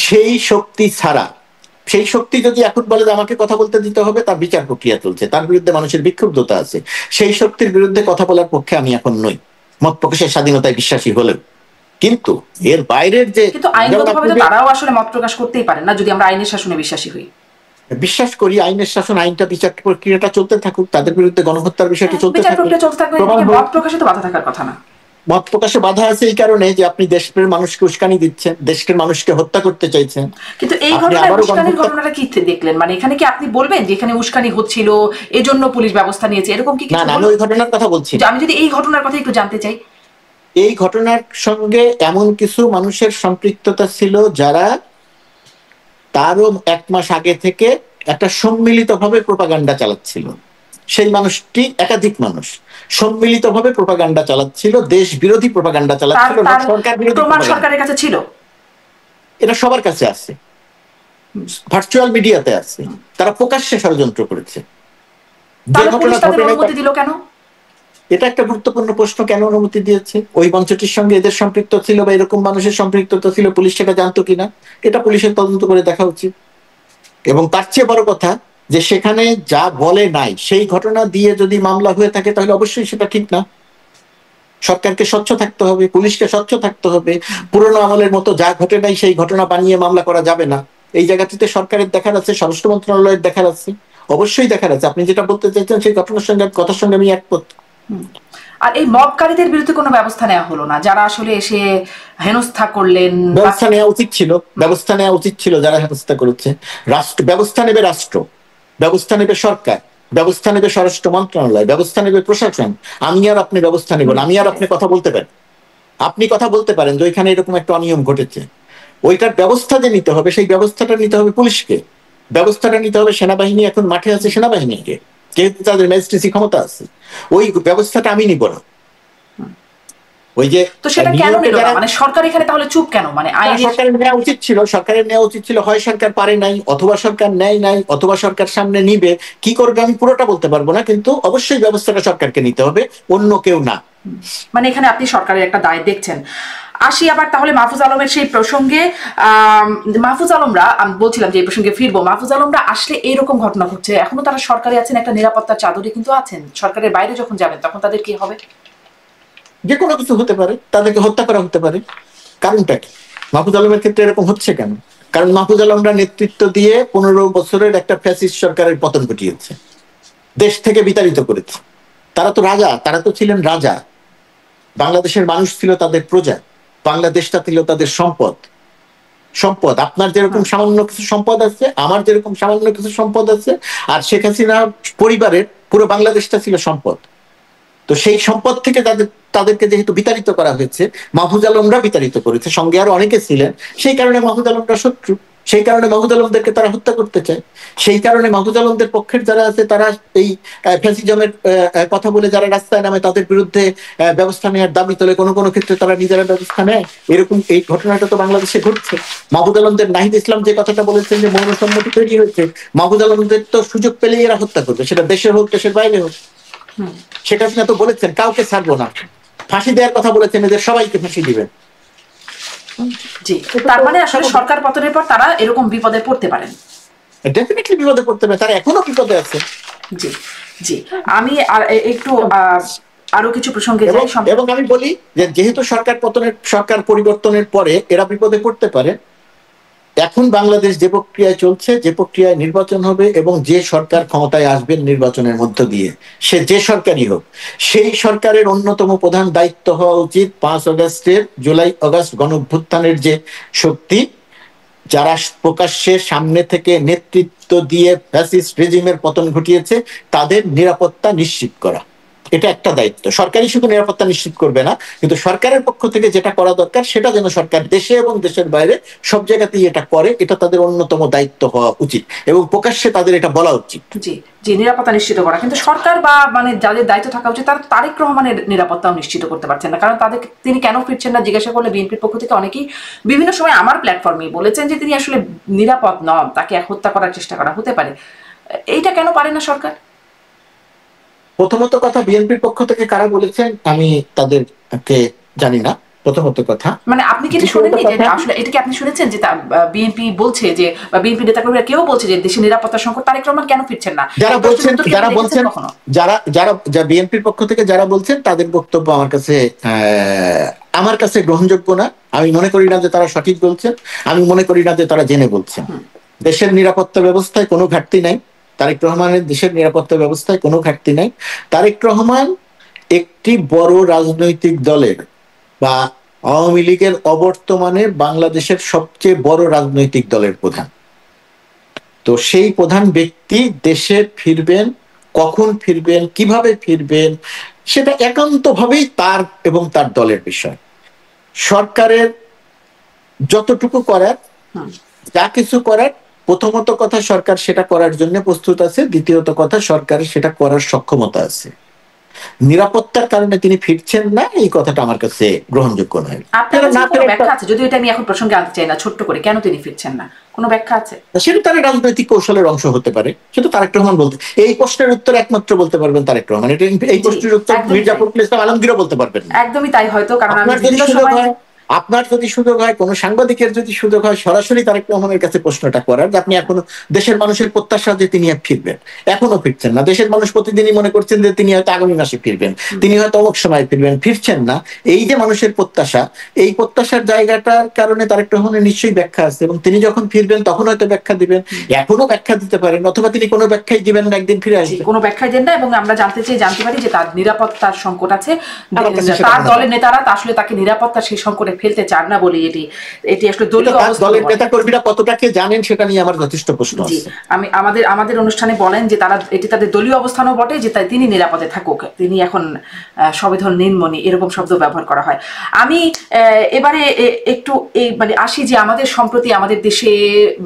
সেই শক্তি ছাড়া, সেই শক্তি যদি এখন বলে যে আমাকে কথা বলতে দিতে হবে, তার বিচার প্রক্রিয়া চলছে, তার বিরুদ্ধে মানুষের বিক্ষুব্ধতা আছে, সেই শক্তির বিরুদ্ধে কথা বলার পক্ষে আমি এখন নই, মত প্রকাশের স্বাধীনতায় বিশ্বাসী হলেও। কিন্তু এর বাইরের যে, কিন্তু আইনগতভাবে তো তারাও আসলে মত প্রকাশ করতেই পারেন না, যদি আমরা আইনের শাসনে বিশ্বাসী হই। বিশ্বাস করি আইনের শাসন, আইনটা, বিচার প্রক্রিয়াটা চলতে থাকুক, তাদের বিরুদ্ধে গণহত্যার বিষয়টা চলতে থাকুক, মত প্রকাশে তো বাধা থাকার কথা না। মত প্রকাশে বাধা আছে এই কারণে যে আপনি দেশের মানুষকে উস্কানি দিচ্ছেন, দেশের মানুষকে হত্যা করতে চাইছেন। কিন্তু এই ঘটনাটা কি দেখলেন? মানে এখানে কি আপনি বলবেন যে এখানে উস্কানি হচ্ছিল, এজন্য পুলিশ ব্যবস্থা নিয়েছে, এরকম কি? না, আমি ওই ঘটনার কথা বলছি। আমি যদি এই ঘটনার কথা একটু জানতে চাই। এই ঘটনার সঙ্গে এমন কিছু মানুষের সম্পৃক্ততা ছিল যারা তারও 1 মাস আগে থেকে একটা সম্মিলিতভাবে প্রোপাগান্ডা চালাচ্ছিল। সেই মানুষটি, একাধিক মানুষ সম্মিলিতভাবে প্রোপাগান্ডা চালাচ্ছিল, দেশ বিরোধী প্রোপাগান্ডা চালাচ্ছিল, সরকার বিরোধী প্রমাণ সরকারের কাছে ছিল। এটা সবার কাছে আছে, ভার্চুয়াল মিডিয়াতে আছে, তারা প্রকাশ্যে ষড়যন্ত্র করেছে। অনুমতি দিল কেন? এটা একটা গুরুত্বপূর্ণ প্রশ্ন, কেন অনুমতি দিয়েছে? ওই মঞ্চটির সঙ্গে এদের সম্পৃক্ত ছিল বা এরকম মানুষের সম্পৃক্ততা ছিল, পুলিশ সেটা জানতো কিনা, এটা পুলিশের তদন্ত করে দেখা উচিত। এবং তার চেয়ে বড় কথা যে সেখানে যা বলে নাই সেই ঘটনা দিয়ে যদি মামলা হয়ে থাকে তাহলে অবশ্যই সেটা ঠিক না। সরকারকে স্বচ্ছ থাকতে হবে, পুলিশকে স্বচ্ছ থাকতে হবে। পুরনো আমলের মতো যা ঘটে নাই সেই ঘটনা বানিয়ে মামলা করা যাবে না। এই জায়গাটিতে সরকারের দেখার আছে, স্বরাষ্ট্র মন্ত্রণালয়ের দেখার আছে, অবশ্যই দেখার আছে। আপনি যেটা বলতে চাইছেন সেই ঘটনার সঙ্গে, কথার সঙ্গে আমি একমত। আর এই মবকারীদের বিরুদ্ধে কোনো ব্যবস্থা নেওয়া হলো না, যারা আসলে এসে হেনস্থা করলেন? ব্যবস্থা নেওয়া উচিত ছিল, ব্যবস্থা নেওয়া উচিত ছিল। যারা হেনস্থা করেছে, রাষ্ট্র ব্যবস্থা নেবে, রাষ্ট্র ব্যবস্থা নেবে, সরকার ব্যবস্থা নেবে, স্বরাষ্ট্র মন্ত্রণালয় ব্যবস্থা নেবে, প্রশাসন। আমি আর আপনি ব্যবস্থা নেব না। আমি আর আপনি কথা বলতে পারেন, আপনি কথা বলতে পারেন যে ওইখানে এরকম একটা অনিয়ম ঘটেছে, ওইটার ব্যবস্থা যে নিতে হবে সেই ব্যবস্থাটা নিতে হবে পুলিশকে, ব্যবস্থাটা নিতে হবে সেনাবাহিনী। এখন মাঠে আছে সেনাবাহিনীকে, যেহেতু তাদের ম্যাজিস্ট্রেসি ক্ষমতা আছে। ওই ব্যবস্থাটা আমি নিব না। ওই যে, তো সেটা কেন নিল না? মানে সরকার এখানে তাহলে চুপ কেন? মানে সরকারের নেওয়া উচিত ছিল, সরকারের নেওয়া উচিত ছিল। হয় সরকার পারে নাই, অথবা সরকার নেয় নাই, অথবা সরকার সামনে নিবে। কি করবে আমি পুরোটা বলতে পারবো না, কিন্তু অবশ্যই ব্যবস্থাটা সরকারকে নিতে হবে, অন্য কেউ না। মানে এখানে আপনি সরকারের একটা দায় দেখছেন। আসি আবার তাহলে মাহফুজ আলমের সেই প্রসঙ্গে। মাহফুজ আলমরা, আমি বলছিলাম যে এই প্রসঙ্গে ফিরবো, মাহফুজ আলমরা আসলে এইরকম ঘটনা ঘটছে, এখনো তারা সরকারে আছেন, একটা নিরাপত্তার চাদরে কিন্তু আছেন, সরকারের বাইরে যখন যাবেন তখন তাদের কি হবে? যে কোনো কিছু হতে পারে, তাদেরকে হত্যা করা হতে পারে। কারণটা কি? মাহফুজ আলমের ক্ষেত্রে এরকম হচ্ছে কেন? কারণ মাহফুজ আলমরা নেতৃত্ব দিয়ে 15 বছরের একটা ফ্যাসিস্ট সরকারের পতন ঘটিয়েছে, দেশ থেকে বিতাড়িত করেছে। তারা তো রাজা, তারা তো ছিলেন রাজা, বাংলাদেশের মানুষ ছিল তাদের প্রজা, বাংলাদেশটা ছিল তাদের সম্পদ। সম্পদ, আপনার যেরকম সামান্য কিছু সম্পদ আছে, আমার যেরকম সামান্য কিছু সম্পদ আছে, আর শেখ হাসিনার পরিবারের পুরো বাংলাদেশটা ছিল সম্পদ। তো সেই সম্পদ থেকে তাদেরকে যেহেতু বিতাড়িত করা হয়েছে, মাহফুজ আলমরা বিতাড়িত করেছে, সঙ্গে আরো অনেকে ছিলেন, সেই কারণে মাহফুজ আলমরা শত্রু, সেই কারণে মাহফুজ আলমদেরকে তারা হত্যা করতে চায়। সেই কারণে মাহফুজ আলমদের পক্ষের যারা আছে তারা এই ফ্যাসিজমের কথা বলে যারা রাস্তায় নামে তাদের বিরুদ্ধে ব্যবস্থা নেওয়ার দাবি তোলে, কোনো কোনো ক্ষেত্রে তারা নিজেরা ব্যবস্থা নেয়। এরকম এই ঘটনাটা তো বাংলাদেশে ঘটছে। মাহফুজ আলমদের নাহিদ ইসলাম যে কথাটা বলেছেন যে মৌন সম্মতি তৈরি হয়েছে, মাহফুজ আলমদের তো সুযোগ পেলেই এরা হত্যা করবে, সেটা দেশে হোক দেশের বাইরে হোক। শেখ হাসিনা তো বলেছেন কাউকে ছাড়বো না, ফাঁসি দেওয়ার কথা বলেছেন, এদের সবাইকে ফাঁসি দিবেন। জি, তার মানে আসলে সরকার পতনের পর তারা এরকম বিপদে পড়তে পারেন, ডেফিনেটলি বিপদে পড়তে পারে, তারা এখনো বিপদে আছে। জি জি, আমি একটু আরো কিছু প্রসঙ্গে যাই। এবং আমি বলি যে যেহেতু সরকার পরিবর্তনের পরে এরা বিপদে পড়তে পারে, এখন বাংলাদেশ যে প্রক্রিয়ায় চলছে, যে প্রক্রিয়ায় নির্বাচন হবে এবং যে সরকার ক্ষমতায় আসবেন নির্বাচনের মধ্য দিয়ে, সে যে সরকারই হোক, সেই সরকারের অন্যতম প্রধান দায়িত্ব হওয়া উচিত 5 আগস্টের, জুলাই আগস্ট গণঅভ্যুত্থানের যে শক্তি, যারা প্রকাশ্যে সামনে থেকে নেতৃত্ব দিয়ে ফ্যাসিস্ট রেজিমের পতন ঘটিয়েছে, তাদের নিরাপত্তা নিশ্চিত করা। এটা একটা দায়িত্ব। সরকারই শুধু নিরাপত্তা নিশ্চিত করবে না, কিন্তু সরকারের পক্ষ থেকে যেটা করা দরকার সেটা যেন সরকার দেশে এবং দেশের বাইরে সব জায়গাতেই এটা করে, এটা তাদের অন্যতম দায়িত্ব হওয়া উচিত এবং প্রকাশ্যে তাদের এটা বলা উচিত। জি জি, নিরাপত্তা নিশ্চিত করা। কিন্তু সরকার বা মানে যাদের দায়িত্ব থাকা উচিত তারা তারেক রহমানের নিরাপত্তাও নিশ্চিত করতে পারছেন না, কারণ তিনি কেন ফিরছেন না জিজ্ঞাসা করলে বিএনপির পক্ষ থেকে অনেকেই বিভিন্ন সময় আমার প্ল্যাটফর্মে বলেছেন যে তিনি আসলে নিরাপদ নন, তাকে হত্যা করার চেষ্টা করা হতে পারে। এইটা কেন পারে না সরকার? প্রথমত কথা, বিএনপির পক্ষ থেকে কারা বলেছেন আমি তাদেরকে জানি না। প্রথমত কথা, মানে আপনি কি শুনেননি যে আসলে এটা কি আপনি শুনেছেন যে বিএনপি বলছে যে, বা বিএনপি নেতাকর্মীরা কেউ বলছে যে দেশে নিরাপত্তা সংকট, তারেক রহমান কেন ফিরছেন না? যারা বিএনপির পক্ষ থেকে যারা বলছেন তাদের বক্তব্য আমার কাছে গ্রহণযোগ্য না। আমি মনে করি না যে তারা সঠিক বলছেন, আমি মনে করি না যে তারা জেনে বলছেন। দেশের নিরাপত্তা ব্যবস্থায় কোনো ঘাটতি নাই, তারেক রহমানের দেশের নিরাপত্তা ব্যবস্থায় কোনো ঘাটতি নাই। তারেক রহমান একটি বড় রাজনৈতিক দলের বা আওয়ামী লীগের অবর্তমানে বাংলাদেশের সবচেয়ে বড় রাজনৈতিক দলের প্রধান। তো সেই প্রধান ব্যক্তি দেশে ফিরবেন, কখন ফিরবেন, কিভাবে ফিরবেন, সেটা একান্তভাবেই তার এবং তার দলের বিষয়। সরকারের যতটুকু করার, যা কিছু করার, প্রথমত কথা সরকার সেটা করার জন্য প্রস্তুত আছে, দ্বিতীয়ত কথা সরকারের সেটা করার সক্ষমতা আছে। নিরাপত্তার কারণে তিনি ফিরছেন না, এই কথাটা আমার কাছে গ্রহণযোগ্য নয়। ব্যাখ্যা আছে, যদিও এটা আমি এখন প্রসঙ্গে আনতে চাই না, ছোট্ট করে কেন তিনি ফিরছেন না, কোনো ব্যাখ্যা আছে? সেটা তার রাজনৈতিক কৌশলের অংশ হতে পারে, সেটা তারেক রহমান বলতে, এই প্রশ্নের উত্তর একমাত্র বলতে পারবেন তারেক রহমান। এই প্রশ্নের উত্তর মির্জা ফখরুল ইসলাম আলমগীরও বলতে পারবেন না। একদমই তাই, হয়তো কারণ আপনার যদি সুযোগ হয়, কোনো সাংবাদিকের যদি সুযোগ হয় সরাসরি তারেক রহমানের কাছে প্রশ্নটা করার, যে আপনি এখনো দেশের মানুষের প্রত্যাশা যে তিনি ফিরবেন, এখনো ফিরছেন না। দেশের মানুষ প্রতিদিনই মনে করছেন যে তিনি হয়তো আগামী মাসে ফিরবেন, তিনি হয়তো অমুক সময় ফিরবেন, ফিরছেন না। এই যে মানুষের প্রত্যাশা, এই প্রত্যাশার জায়গাটার কারণে তারেক রহমানের নিশ্চয়ই ব্যাখ্যা আছে এবং তিনি যখন ফিরবেন তখন হয়তো ব্যাখ্যা দিবেন, এখনো ব্যাখ্যা দিতে পারেন, অথবা তিনি কোনো ব্যাখ্যাই দিবেন না, একদিন ফিরে আসবেন। কোনো ব্যাখ্যাই দেন না এবং আমরা জানতে পারি যে তার নিরাপত্তার সংকট আছে, তার দলের নেতারা আসলে তাকে নিরাপত্তার সেই সংকটে ফেলতে চান না বলে এটি আসলে দলীয় দলের নেতাকর্মীরা কতটাকে জানেন সেটা নিয়ে আমার যথেষ্ট প্রশ্ন আছে। আমি আমাদের অনুষ্ঠানে বলেন যে এটি তাদের দলীয় অবস্থানও বটে যে তিনি নিরাপদে থাকুক, তিনি এখন সবেধন নির্মণি, এরকম শব্দ ব্যবহার করা হয়। আমি এবারে একটু মানে আসি যে আমাদের সম্প্রতি আমাদের দেশে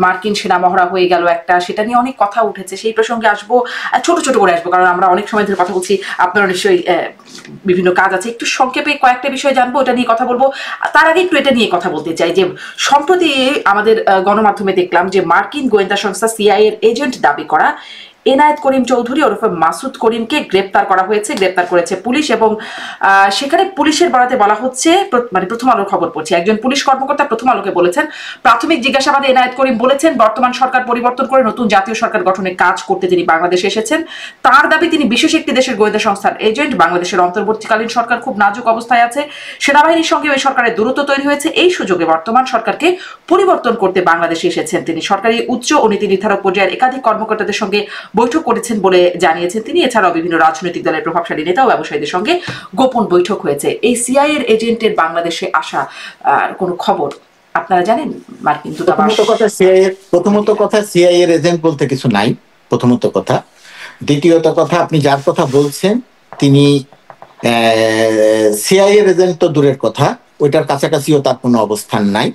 মার্কিন সেনা মহড়া হয়ে গেল একটা, সেটা নিয়ে অনেক কথা উঠেছে, সেই প্রসঙ্গে আসবো, ছোট ছোট করে আসবো কারণ আমরা অনেক সময় ধরে কথা বলছি, আপনারা নিশ্চয়ই বিভিন্ন কাজ আছে, একটু সংক্ষেপে কয়েকটা বিষয় জানবো, এটা নিয়ে কথা বলবো। তার আগে একটু এটা নিয়ে কথা বলতে চাই যে সম্প্রতি আমাদের গণমাধ্যমে দেখলাম যে মার্কিন গোয়েন্দা সংস্থা সিআইএ এর এজেন্ট দাবি করা এনায়েত করিম চৌধুরী ওরফে মাসুদ করিমকে গ্রেপ্তার করা হয়েছে, গ্রেপ্তার করেছে পুলিশ। এবং সেখানে পুলিশের বরাতে বলা হচ্ছে, মানে প্রথম আলোর খবর পড়ছি, একজন পুলিশ কর্মকর্তা প্রথম আলোকে বলেছেন, প্রাথমিক জিজ্ঞাসাবাদে এনায়েত করিম বলেছেন বর্তমান সরকার পরিবর্তন করে নতুন জাতীয় সরকার গঠনের কাজ করতে তিনি বাংলাদেশে এসেছেন। তার দাবি তিনি বিশেষ একটি দেশের গোয়েন্দা সংস্থার এজেন্ট। বাংলাদেশের অন্তর্বর্তীকালীন সরকার খুব নাজুক অবস্থায় আছে, সেনাবাহিনীর সঙ্গে ওই সরকারের দূরত্ব তৈরি হয়েছে, এই সুযোগে বর্তমান সরকারকে পরিবর্তন করতে বাংলাদেশে এসেছেন তিনি। সরকারি উচ্চ ও নীতি নির্ধারক পর্যায়ের একাধিক কর্মকর্তাদের সঙ্গে বৈঠক করেছেন বলে জানিয়েছেন তিনি। এছাড়াও বিভিন্ন রাজনৈতিক দলের প্রভাবশালী নেতা ও ব্যবসায়ীদের সঙ্গে গোপন বৈঠক হয়েছে। এই সিআইএ এর এজেন্টের বাংলাদেশে আসা কোনো খবর আপনারা জানেন? মার্কিন দূতাবাস প্রথমত কথা সিআইএ এর এজেন্ট বলতে কিছু নাই, প্রথমত কথা। দ্বিতীয়ত কথা, আপনি যার কথা বলছেন তিনি সিআইএ এর এজেন্ট তো দূরের কথা, ওইটার কাছাকাছিও তার কোনো অবস্থান নাই।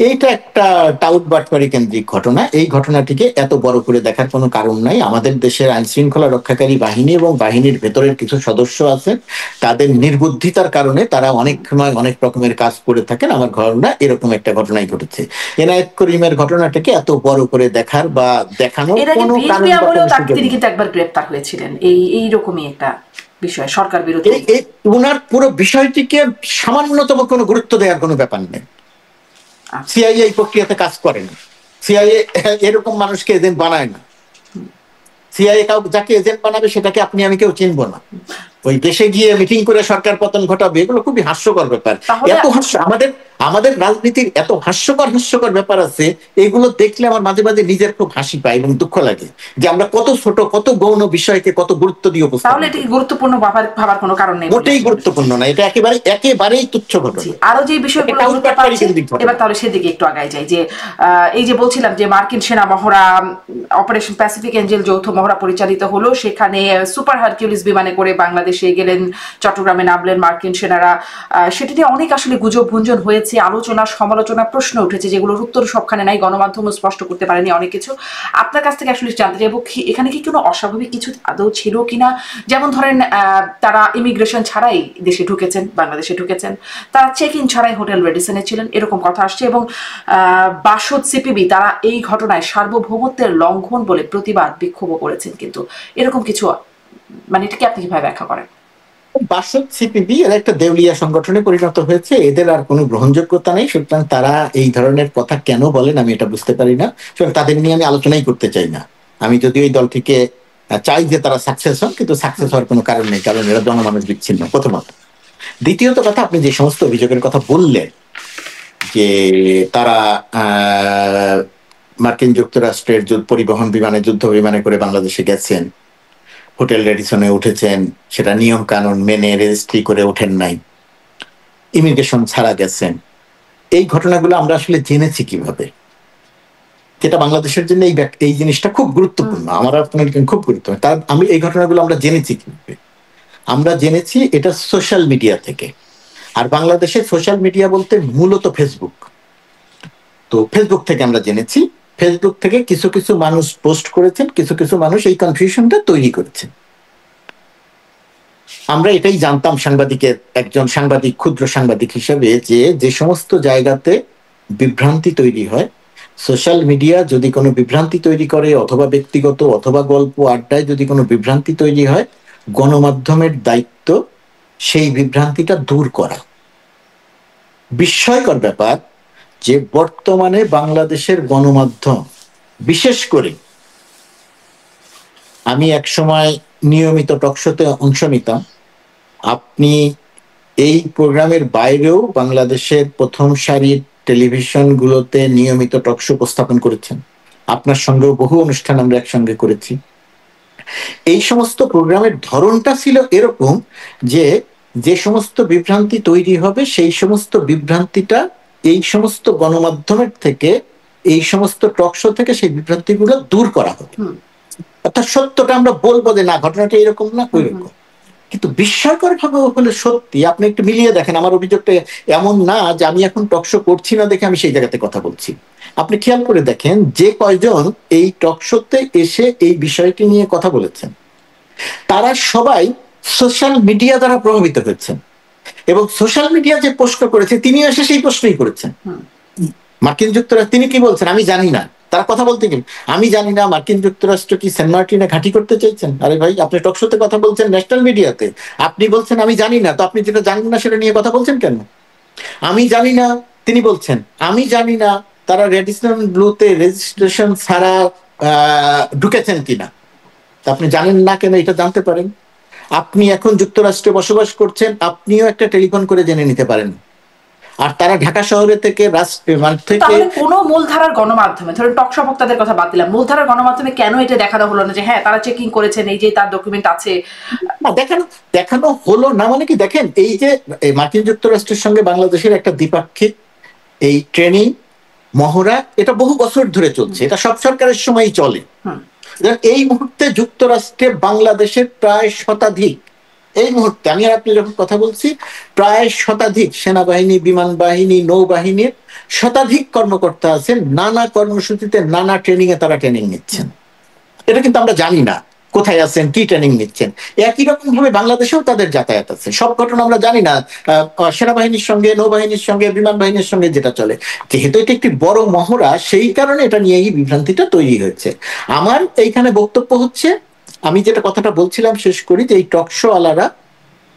এইটা একটা টাউট বাটপারি কেন্দ্রিক ঘটনা। এই ঘটনাটিকে এত বড় করে দেখার কোনো কারণ নাই। আমাদের দেশের আইন শৃঙ্খলা রক্ষাকারী বাহিনী এবং বাহিনীর ভেতরের কিছু সদস্য আছেন, তাদের নির্বুদ্ধিতার কারণে তারা অনেক সময় অনেক রকমের কাজ করে থাকেন। আমার ঘটনা এরকম একটা ঘটনাই ঘটেছে। এনায়েত করিমের ঘটনাটাকে এত বড় করে দেখার বা দেখানোর কোনো কারণ তিনি কিন্তু একবার গ্রেপ্তার হয়েছিলেন এইরকমই একটা বিষয়, সরকার বিরোধী। ওনার পুরো বিষয়টিকে সামান্যতম কোনো গুরুত্ব দেওয়ার কোনো ব্যাপার নেই। সিআইএ এই প্রক্রিয়াতে কাজ করে না। সিআইএ এরকম মানুষকে এজেন্ট বানায় না। সিআইএ যাকে এজেন্ট বানাবে সেটাকে আপনি আমি কেউ চিনবো না। ওই দেশে গিয়ে মিটিং করে সরকার পতন ঘটাবে, এগুলো খুবই হাস্যকর ব্যাপার। এত হাস্য আমাদের রাজনীতির এত হাস্যকর ব্যাপার আছে, এগুলো দেখলে আমার মাঝে মাঝে নিজের খুব হাসি পায় এবং দুঃখ লাগে যে আমরা কত ছোট কত গৌণ বিষয়কে কত গুরুত্ব দিয়ে উপস্থাপন। তাহলে এটা গুরুত্বপূর্ণ ভাবার কোনো কারণ নেই, মোটেই গুরুত্বপূর্ণ না। এটা একেবারেই তুচ্ছ ঘটনা। আরো যে বিষয়গুলো এবার তাহলে সেদিকে একটু আগায় যাই। যে এই যে বলছিলাম যে মার্কিন সেনা মহড়া অপারেশন প্যাসিফিক এঞ্জেল যৌথ মহড়া পরিচালিত হলো, সেখানে সুপার হারকিউলিস বিমানে করে বাংলাদেশে গেলেন, চট্টগ্রামে নামলেন মার্কিন সেনারা। সেটি নিয়ে অনেক আসলে গুজব গুঞ্জন হয়েছে, আলোচনা সমালোচনা প্রশ্ন উঠেছে, যেগুলোর উত্তর সবখানে নাই, গণমাধ্যমও স্পষ্ট করতে পারেনি অনেক কিছু। আপনার কাছ থেকে আসলে জানতে চাইবো এখানে কি কোনো অস্বাভাবিক কিছু আদৌ ছিল কিনা? যেমন ধরেন তারা ইমিগ্রেশন ছাড়াই দেশে ঢুকেছেন, বাংলাদেশে ঢুকেছেন, তারা চেক ইন ছাড়াই হোটেল রেডিসনে ছিলেন, এরকম কথা আসছে। এবং বাসদ সিপিবি তারা এই ঘটনায় সার্বভৌমত্বের লঙ্ঘন বলে প্রতিবাদ বিক্ষোভ করেছেন, কিন্তু এরকম কিছু, মানে এটাকে আপনি কিভাবে ব্যাখ্যা করেন? বাসদ সিপিবি এর একটা দেউলিয়া সংগঠনে পরিণত হয়েছে, এদের আর কোনো গ্রহণযোগ্যতা নেই। সুতরাং তারা এই ধরনের কথা কেন বলেন আমি এটা বুঝতে পারি না। সুতরাং তাদের নিয়ে আমি আলোচনাই করতে চাই না। আমি যদিও এই দলটিকে চাই যে তারা সাকসেস হন, কিন্তু সাকসেস হওয়ার কোনো কারণ নেই, কারণ এরা জনমানুষ বিচ্ছিন্ন, প্রথমত। দ্বিতীয়ত কথা, আপনি যে সমস্ত অভিযোগের কথা বললেন যে তারা মার্কিন যুক্তরাষ্ট্রের পরিবহন বিমানে, যুদ্ধ বিমানে করে বাংলাদেশে গেছেন, হোটেল রেডিসনে উঠেছেন, সেটা নিয়ম কানুন মেনে রেজিস্ট্রি করে ওঠেন নাই, ইমিগ্রেশন ছাড়া গেছেন, এই ঘটনাগুলো আমরা আসলে জেনেছি কিভাবে? যেটা বাংলাদেশের জন্য এই জিনিসটা খুব গুরুত্বপূর্ণ, আমার আপনার খুব গুরুত্বপূর্ণ। তার এই ঘটনাগুলো আমরা জেনেছি কিভাবে? আমরা জেনেছি এটা সোশ্যাল মিডিয়া থেকে। আর বাংলাদেশের সোশ্যাল মিডিয়া বলতে মূলত ফেসবুক। তো ফেসবুক থেকে আমরা জেনেছি, ফেসবুক থেকে কিছু কিছু মানুষ পোস্ট করেছেন, কিছু কিছু মানুষ এই কনফিউশনটা তৈরি করেছেন। আমরা এটাই জানতাম একজন সাংবাদিক, ক্ষুদ্র সাংবাদিক হিসেবে, যে সমস্ত জায়গাতে বিভ্রান্তি তৈরি হয়, সোশ্যাল মিডিয়া যদি কোনো বিভ্রান্তি তৈরি করে, অথবা ব্যক্তিগত অথবা গল্প আড্ডায় যদি কোনো বিভ্রান্তি তৈরি হয়, গণমাধ্যমের দায়িত্ব সেই বিভ্রান্তিটা দূর করা। বিস্ময়কর ব্যাপার যে বর্তমানে বাংলাদেশের গণমাধ্যম, বিশেষ করে আমি একসময় নিয়মিত টকশোতে অংশ নিতাম, আপনি এই প্রোগ্রামের বাইরেও বাংলাদেশের প্রথম সারির টেলিভিশনগুলোতে নিয়মিত টকশো উপস্থাপন করেছেন, আপনার সঙ্গেও বহু অনুষ্ঠান আমরা একসঙ্গে করেছি। এই সমস্ত প্রোগ্রামের ধরনটা ছিল এরকম যে সমস্ত বিভ্রান্তি তৈরি হবে, সেই সমস্ত বিভ্রান্তিটা এই সমস্ত গণমাধ্যমের থেকে, এই সমস্ত টকশো থেকে সেই বিভ্রান্তিগুলো দূর করা হবে। অর্থাৎ সত্যটা আমরা বলবো যে না, ঘটনাটা এরকম না ওইরকম। কিন্তু বিস্ময়কর ভাবে হলে সত্যি, আপনি একটু মিলিয়ে দেখেন, আমার অভিযোগটা এমন না যে আমি এখন টকশো করছি না দেখে আমি সেই জায়গাতে কথা বলছি। আপনি খেয়াল করে দেখেন যে কয়জন এই টকশোতে এসে এই বিষয়টি নিয়ে কথা বলেছেন, তারা সবাই সোশ্যাল মিডিয়া দ্বারা প্রভাবিত হয়েছেন। এবং সোশ্যাল মিডিয়া যে প্রশ্ন করেছে, তিনিও এসে সেই প্রশ্নই করেছেন। মার্কিন যুক্তরাষ্ট্র তিনি কি বলছেন আমি জানি না, তারা কথা বলতে গেলে আমি জানি না মার্কিন যুক্তরাষ্ট্র কি সেন্ট মার্টিনে ঘাঁটি করতে চাইছেন। আরে ভাই, আপনি টকশোতে কথা বলছেন, ন্যাশনাল মিডিয়াতে, আপনি বলছেন আমি জানি না, তো আপনি যেটা জানেন না সেটা নিয়ে কথা বলছেন কেন? আমি জানি না, তিনি বলছেন আমি জানি না তারা রেডিসন ব্লুতে রেজিস্ট্রেশন ছাড়া ঢুকেছেন কিনা। তা আপনি জানেন না কেন এটা জানতে পারেন? আপনি এখন যুক্তরাষ্ট্রে বসবাস করছেন, আপনিও একটা টেলিফোন করে জেনে নিতে পারেন। আর তারা ঢাকা শহরে থেকে তাহলে কোন মূলধারার গণমাধ্যমে, ধরেন টকশো বক্তাদের কথা বাদ দিলাম, মূলধারার গণমাধ্যমে কেন এটা দেখানো হলো না যে হ্যাঁ তারা চেকিং করেছেন, এই যে তার ডকুমেন্ট আছে? না, দেখানো হলো না মানে কি, দেখেন এই যে মার্কিন যুক্তরাষ্ট্রের সঙ্গে বাংলাদেশের একটা দ্বিপাক্ষিক এই ট্রেনিং মহড়া, এটা বহু বছর ধরে চলছে, এটা সব সরকারের সময়ই চলে। এই মুহূর্তে যুক্তরাষ্ট্রে বাংলাদেশের প্রায় শতাধিক, এই মুহূর্তে আমি আর আপনি যখন কথা বলছি, প্রায় শতাধিক সেনাবাহিনী, বিমান বাহিনী, নৌবাহিনীর শতাধিক কর্মকর্তা আছেন, নানা কর্মসূচিতে নানা ট্রেনিং এ তারা ট্রেনিং নিচ্ছেন। এটা কিন্তু আমরা জানি না কোথায় আছেন, কি ট্রেনিং নিচ্ছেন। একই রকম ভাবে বাংলাদেশেও তাদের যাতায়াত আছে, সব ঘটনা আমরা জানি না। সেনাবাহিনীর সঙ্গে, নৌবাহিনীর সঙ্গে, বিমান বাহিনীর সঙ্গে যেটা চলে, যেহেতু এটা একটি বড় মহড়া, সেই কারণে এটা নিয়েই বিভ্রান্তিটা তৈরি হয়েছে। আমার এইখানে বক্তব্য হচ্ছে, আমি যেটা কথাটা বলছিলাম শেষ করি, যে এই টকশো আলারা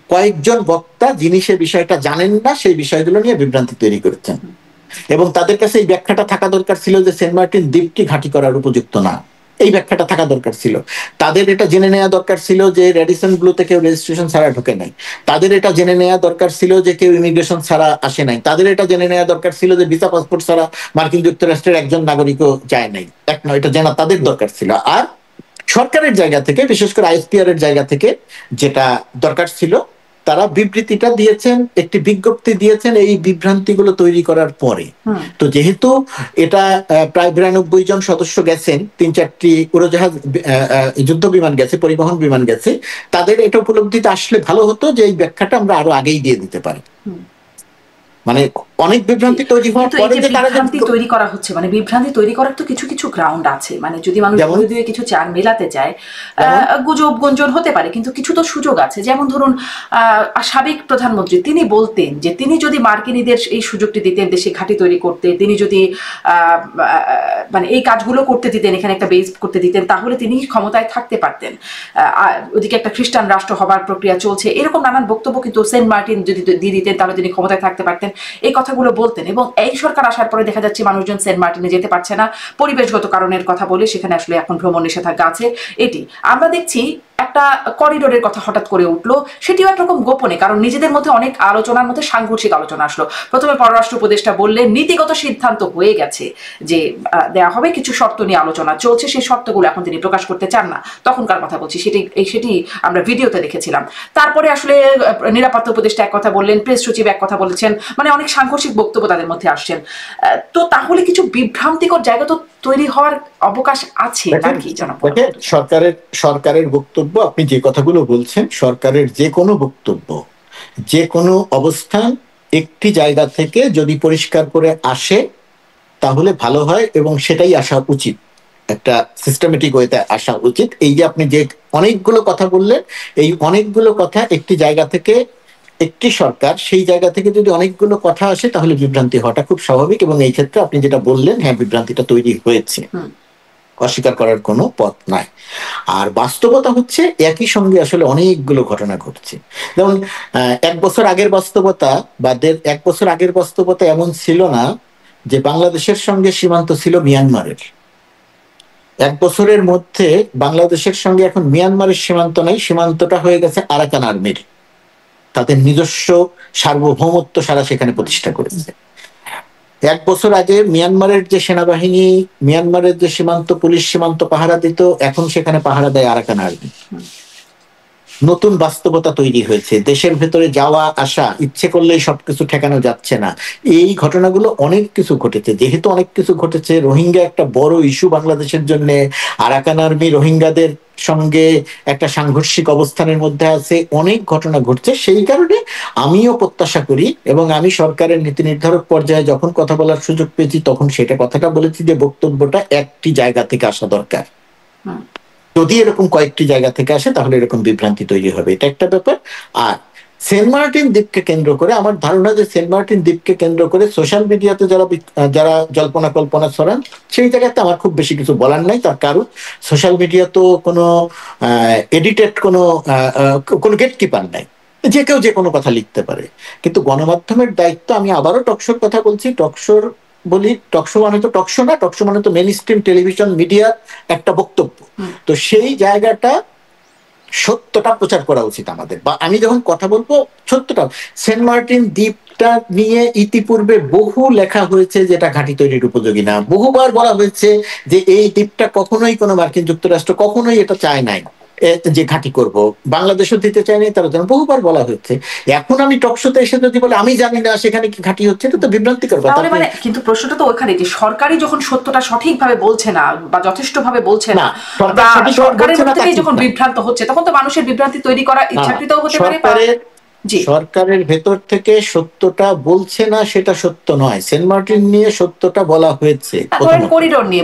কয়েকজন বক্তা যিনি সে বিষয়টা জানেন না, সেই বিষয়গুলো নিয়ে বিভ্রান্তি তৈরি করেছেন, এবং তাদের কাছে এই ব্যাখ্যাটা থাকা দরকার ছিল যে সেন্ট মার্টিন দ্বীপটি ঘাঁটি করার উপযুক্ত না, এই ব্যাখ্যাটা থাকা দরকার ছিল। তাদের এটা জেনে নেওয়া দরকার ছিল যে রেডিসন ব্লুতে কেউ রেজিস্ট্রেশন ছাড়া ঢোকে নাই। তাদের এটা জেনে নেওয়া দরকার ছিল যে কেউ ইমিগ্রেশন ছাড়া আসে নাই। তাদের এটা জেনে নেওয়া দরকার ছিল যে ভিসা পাসপোর্ট ছাড়া মার্কিন যুক্তরাষ্ট্রের একজন নাগরিকও যায় নাই। এক নয়, এটা জানা তাদের দরকার ছিল। আর সরকারের জায়গা থেকে, বিশেষ করে আইএসপিআর এর জায়গা থেকে যেটা দরকার ছিল, তারা বিবৃতিটা দিয়েছেন, একটি বিজ্ঞপ্তি দিয়েছেন এই বিভ্রান্তিগুলো তৈরি করার পরে। তো যেহেতু এটা প্রায় 92 জন সদস্য গেছেন, 3-4টি উড়োজাহাজ, যুদ্ধ বিমান গেছে, পরিবহন বিমান গেছে, তাদের এটা উপলব্ধিতে আসলে ভালো হতো যে এই ব্যাখ্যাটা আমরা আরো আগেই দিয়ে দিতে পারি। মানে অনেক বিভ্রান্তি তৈরি হওয়ার পরে যে তারা বিভ্রান্তি তৈরি করা হচ্ছে, মানে বিভ্রান্তি তৈরি করার তো কিছু কিছু গ্রাউন্ড আছে। মানে যদি মানুষ দিয়ে কিছু চার মেলাতে চায়, গুজব গুঞ্জন হতে পারে, কিন্তু কিছু তো সুযোগ আছে। যেমন ধরুন সাবেক প্রধানমন্ত্রী তিনি বলতেন যে তিনি যদি মার্কিনীদের এই সুযোগটি দিতেন দেশে ঘাঁটি তৈরি করতে, তিনি যদি মানে এই কাজগুলো করতে দিতেন, এখানে একটা বেস করতে দিতেন, তাহলে তিনি ক্ষমতায় থাকতে পারতেন। ওদিকে একটা খ্রিস্টান রাষ্ট্র হবার প্রক্রিয়া চলছে, এরকম নানান বক্তব্য কিন্তু সেন্ট মার্টিন যদি দিয়ে দিতেন তাহলে তিনি ক্ষমতায় থাকতে পারতেন, এই কথাগুলো বলতেন। এবং এই সরকার আসার পরে দেখা যাচ্ছে মানুষজন সেন্ট মার্টিনে যেতে পারছে না, পরিবেশগত কারণের কথা বলে সেখানে আসলে এখন ভ্রমণ নিষেধাজ্ঞা আছে। এটি আমরা দেখছি একটা করিডোরের কথা হঠাৎ করে উঠলো, সেটিও একরকম গোপনে, কারণ নিজেদের মধ্যে অনেক আলোচনার মধ্যে সাংঘর্ষিক আলোচনা আসলো। প্রথমে পররাষ্ট্র উপদেষ্টা বললেন নীতিগত সিদ্ধান্ত হয়ে গেছে যে দেওয়া হবে, কিছু শর্ত নিয়ে আলোচনা চলছে, সেই শর্তগুলো এখন তিনি প্রকাশ করতে চান না, তখনকার কথা বলছি, সেটি আমরা ভিডিওতে দেখেছিলাম। তারপরে আসলে নিরাপত্তা উপদেষ্টা এক কথা বললেন, প্রেস সচিব এক কথা বলেছেন, মানে অনেক সাংঘর্ষিক বক্তব্য তাদের মধ্যে আসছেন। তো তাহলে কিছু বিভ্রান্তিকর জায়গা তো তৈরি হওয়ার অবকাশ আছে নাকি? সরকারের বক্তব্য, আপনি যে কথাগুলো বলছেন, সরকারের যে কোনো বক্তব্য, যে কোনো অবস্থান একটি জায়গা থেকে যদি পরিষ্কার করে আসে তাহলে ভালো হয়, এবং সেটাই আসা উচিত, একটা সিস্টেমেটিক ওয়েতে আসা উচিত। এই যে আপনি যে অনেকগুলো কথা বললেন, এই অনেকগুলো কথা একটি জায়গা থেকে, একটি সরকার সেই জায়গা থেকে যদি অনেকগুলো কথা আসে তাহলে বিভ্রান্তি হওয়াটা খুব স্বাভাবিক। এবং এই ক্ষেত্রে আপনি যেটা বললেন, হ্যাঁ বিভ্রান্তিটা তৈরি হয়েছে, অস্বীকার করার কোনো পথ নাই। আর বাস্তবতা হচ্ছে একই সঙ্গে আসলে অনেকগুলো ঘটনা ঘটছে। যেমন 1 বছর আগের বাস্তবতা বা 1 বছর আগের বাস্তবতা এমন ছিল না যে বাংলাদেশের সঙ্গে সীমান্ত ছিল মিয়ানমারের। 1 বছরের মধ্যে বাংলাদেশের সঙ্গে এখন মিয়ানমারের সীমান্ত নাই, সীমান্তটা হয়ে গেছে আরাকান আর্মির, তাদের নিজস্ব সার্বভৌমত্ব সারা সেখানে প্রতিষ্ঠা করেছে। 1 বছর আগে মিয়ানমারের যে সেনাবাহিনী, মিয়ানমারের যে সীমান্ত পুলিশ সীমান্ত পাহারা দিত, এখন সেখানে পাহারা দেয় আরাকান আর্মি। নতুন বাস্তবতা তৈরি হয়েছে, দেশের ভেতরে যাওয়া আসা ইচ্ছে করলেই সবকিছু ঠেকানো যাচ্ছে না। এই ঘটনাগুলো অনেক কিছু ঘটেছে। যেহেতু অনেক কিছু ঘটেছে, রোহিঙ্গা একটা বড় ইস্যু বাংলাদেশের জন্য, আরাকান আর্মি রোহিঙ্গাদের সঙ্গে একটা সাংঘর্ষিক অবস্থানের মধ্যে আছে, অনেক ঘটনা ঘটছে। সেই কারণে আমিও প্রত্যাশা করি, এবং আমি সরকারের নীতি নির্ধারক পর্যায়ে যখন কথা বলার সুযোগ পেয়েছি তখন সেটা কথাটা বলেছি যে বক্তব্যটা একটি জায়গা থেকে আসা দরকার। যদি এরকম কয়েকটি জায়গা থেকে আসে তাহলে এরকম বিভ্রান্তি তৈরি হবে, এটা একটা ব্যাপার। আর সেন্ট মার্টিন দ্বীপকে কেন্দ্র করে আমার ধারণা যে সেন্ট মার্টিন দ্বীপকে কেন্দ্র করে সোশ্যাল মিডিয়াতে যারা জল্পনা কল্পনা ছড়ান সেই জায়গাতে আমার খুব বেশি কিছু বলার নাই। তার কারণ সোশ্যাল মিডিয়া তো কোনো এডিটেড কোনো গেট কিপার নাই, যে কেউ যে কোনো কথা লিখতে পারে। কিন্তু গণমাধ্যমের দায়িত্ব, আমি আবারও টকশোর কথা বলছি, টকশো মানে তো টকশো না, টকশো মানে তো মেইন স্ট্রিম টেলিভিশন মিডিয়ার একটা বক্তব্য। তো সেই জায়গাটা সত্যটা প্রচার করা উচিত আমাদের, বা আমি যখন কথা বলবো সত্যটা। সেন্ট মার্টিন দ্বীপটা নিয়ে ইতিপূর্বে বহু লেখা হয়েছে যেটা ঘাঁটি তৈরির উপযোগী না, বহুবার বলা হয়েছে যে এই দ্বীপটা কখনোই কোনো মার্কিন যুক্তরাষ্ট্র কখনোই এটা চায় নাই যে ঘাঁটি করব, বাংলাদেশও দিতে চায়নি, তারা যেন বহুবার বলা হয়েছে। এখন আমি টকশোতে এসে যদি বলে আমি জানি না সেখানে কি ঘাঁটি হচ্ছে, এটা তো বিভ্রান্তিকর কথা। মানে কিন্তু প্রশ্নটা তো ওখানে যে সরকারই যখন সত্যটা সঠিকভাবে বলছে না বা যথেষ্টভাবে বলছে না, বা সরকারের মধ্যে থেকেই যখন বিভ্রান্ত হচ্ছে, তখন তো মানুষের বিভ্রান্তি তৈরি করা ইচ্ছাকৃতও হতে পারে। সরকারের ভেতর থেকে সত্যটা বলছে না সেটা সত্য নয়। সেন্ট মার্টিন নিয়ে সত্যটা বলা হয়েছে, করিডোর নিয়ে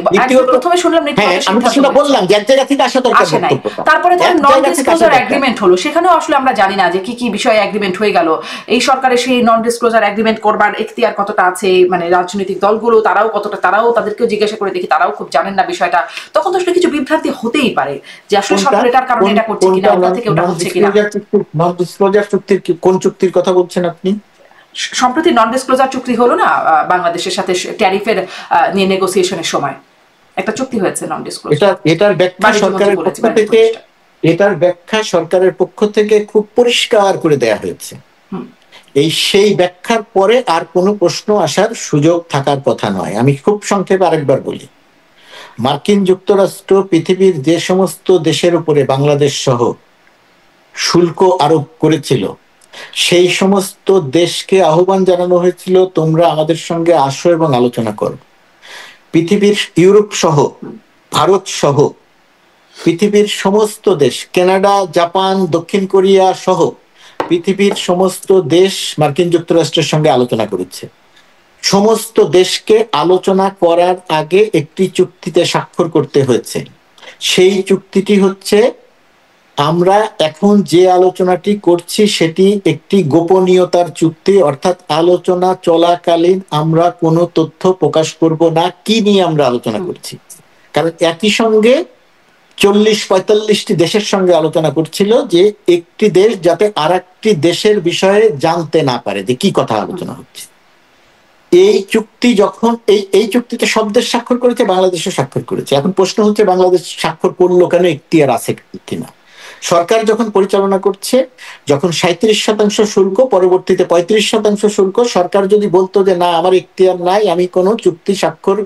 প্রথমে শুনলাম, আমি সেটা বললাম যে এক জায়গা থেকে আসা দরকার। তারপরে ধরেন নন ডিসক্লোজার এগ্রিমেন্ট হলো, সেখানেও আসলে আমরা জানি না যে কি কি বিষয়ে এগ্রিমেন্ট হয়ে গেল। এই সরকারের সেই নন ডিসক্লোজার এগ্রিমেন্ট করবার এখতিয়ার কতটা আছে, মানে রাজনৈতিক দলগুলো তারাও কতটা, তারাও তাদেরকেও জিজ্ঞাসা করে দেখি, তারাও খুব জানেন না বিষয়টা। তখন তো আসলে কিছু বিভ্রান্তি হতেই পারে যে আসলে সরকার এটার কারণে এটা করছে কিনা, ওটা থেকে ওটা হচ্ছে কিনা। নন ডিসক্লোজার চুক্তির কোন চুক্তির কথা বলছেন আপনি? সম্প্রতি নন ডিসক্লোজার চুক্তি হলো না বাংলাদেশের সাথে ট্যারিফের নিয়ে নেগোসিয়েশনের সময় একটা চুক্তি হয়েছে নন ডিসক্লোজার। এটার ব্যাখ্যা সরকারের পক্ষ থেকে খুব পরিষ্কার করে দেয়া হয়েছে। সেই ব্যাখ্যার পরে আর কোনো প্রশ্ন আসার সুযোগ থাকার কথা নয়। আমি খুব সংক্ষেপে আরেকবার বলি, মার্কিন যুক্তরাষ্ট্র পৃথিবীর যে সমস্ত দেশের উপরে বাংলাদেশ সহ শুল্ক আরোপ করেছিল, সেই সমস্ত দেশকে আহ্বান জানানো হয়েছিল তোমরা আমাদের সঙ্গে আসো এবং আলোচনা করো। পৃথিবীর ইউরোপ সহ, ভারত সহ পৃথিবীর সমস্ত দেশ, কানাডা, জাপান, দক্ষিণ কোরিয়া সহ পৃথিবীর সমস্ত দেশ মার্কিন যুক্তরাষ্ট্রের সঙ্গে আলোচনা করেছে। সমস্ত দেশকে আলোচনা করার আগে একটি চুক্তিতে স্বাক্ষর করতে হয়েছে। সেই চুক্তিটি হচ্ছে, আমরা এখন যে আলোচনাটি করছি সেটি একটি গোপনীয়তার চুক্তি, অর্থাৎ আলোচনা চলাকালীন আমরা কোনো তথ্য প্রকাশ করব না কি নিয়ে আমরা আলোচনা করছি। কারণ একই সঙ্গে 40-45টি দেশের সঙ্গে আলোচনা করছিল যে একটি দেশ যাতে আর একটি দেশের বিষয়ে জানতে না পারে যে কি কথা আলোচনা হচ্ছে। এই চুক্তি যখন এই চুক্তিতে সব দেশ স্বাক্ষর করেছে, বাংলাদেশও স্বাক্ষর করেছে। এখন প্রশ্ন হচ্ছে বাংলাদেশ স্বাক্ষর করলো কেন, এখতিয়ার আছে কিনা। সরকার যখন পরিচালনা করছে, যখন 37% শুল্ক, পরবর্তীতে 35% শুল্ক, সরকার যদি বলতো যে না আমার এখতিয়ার নাই, আমি কোনো চুক্তি স্বাক্ষর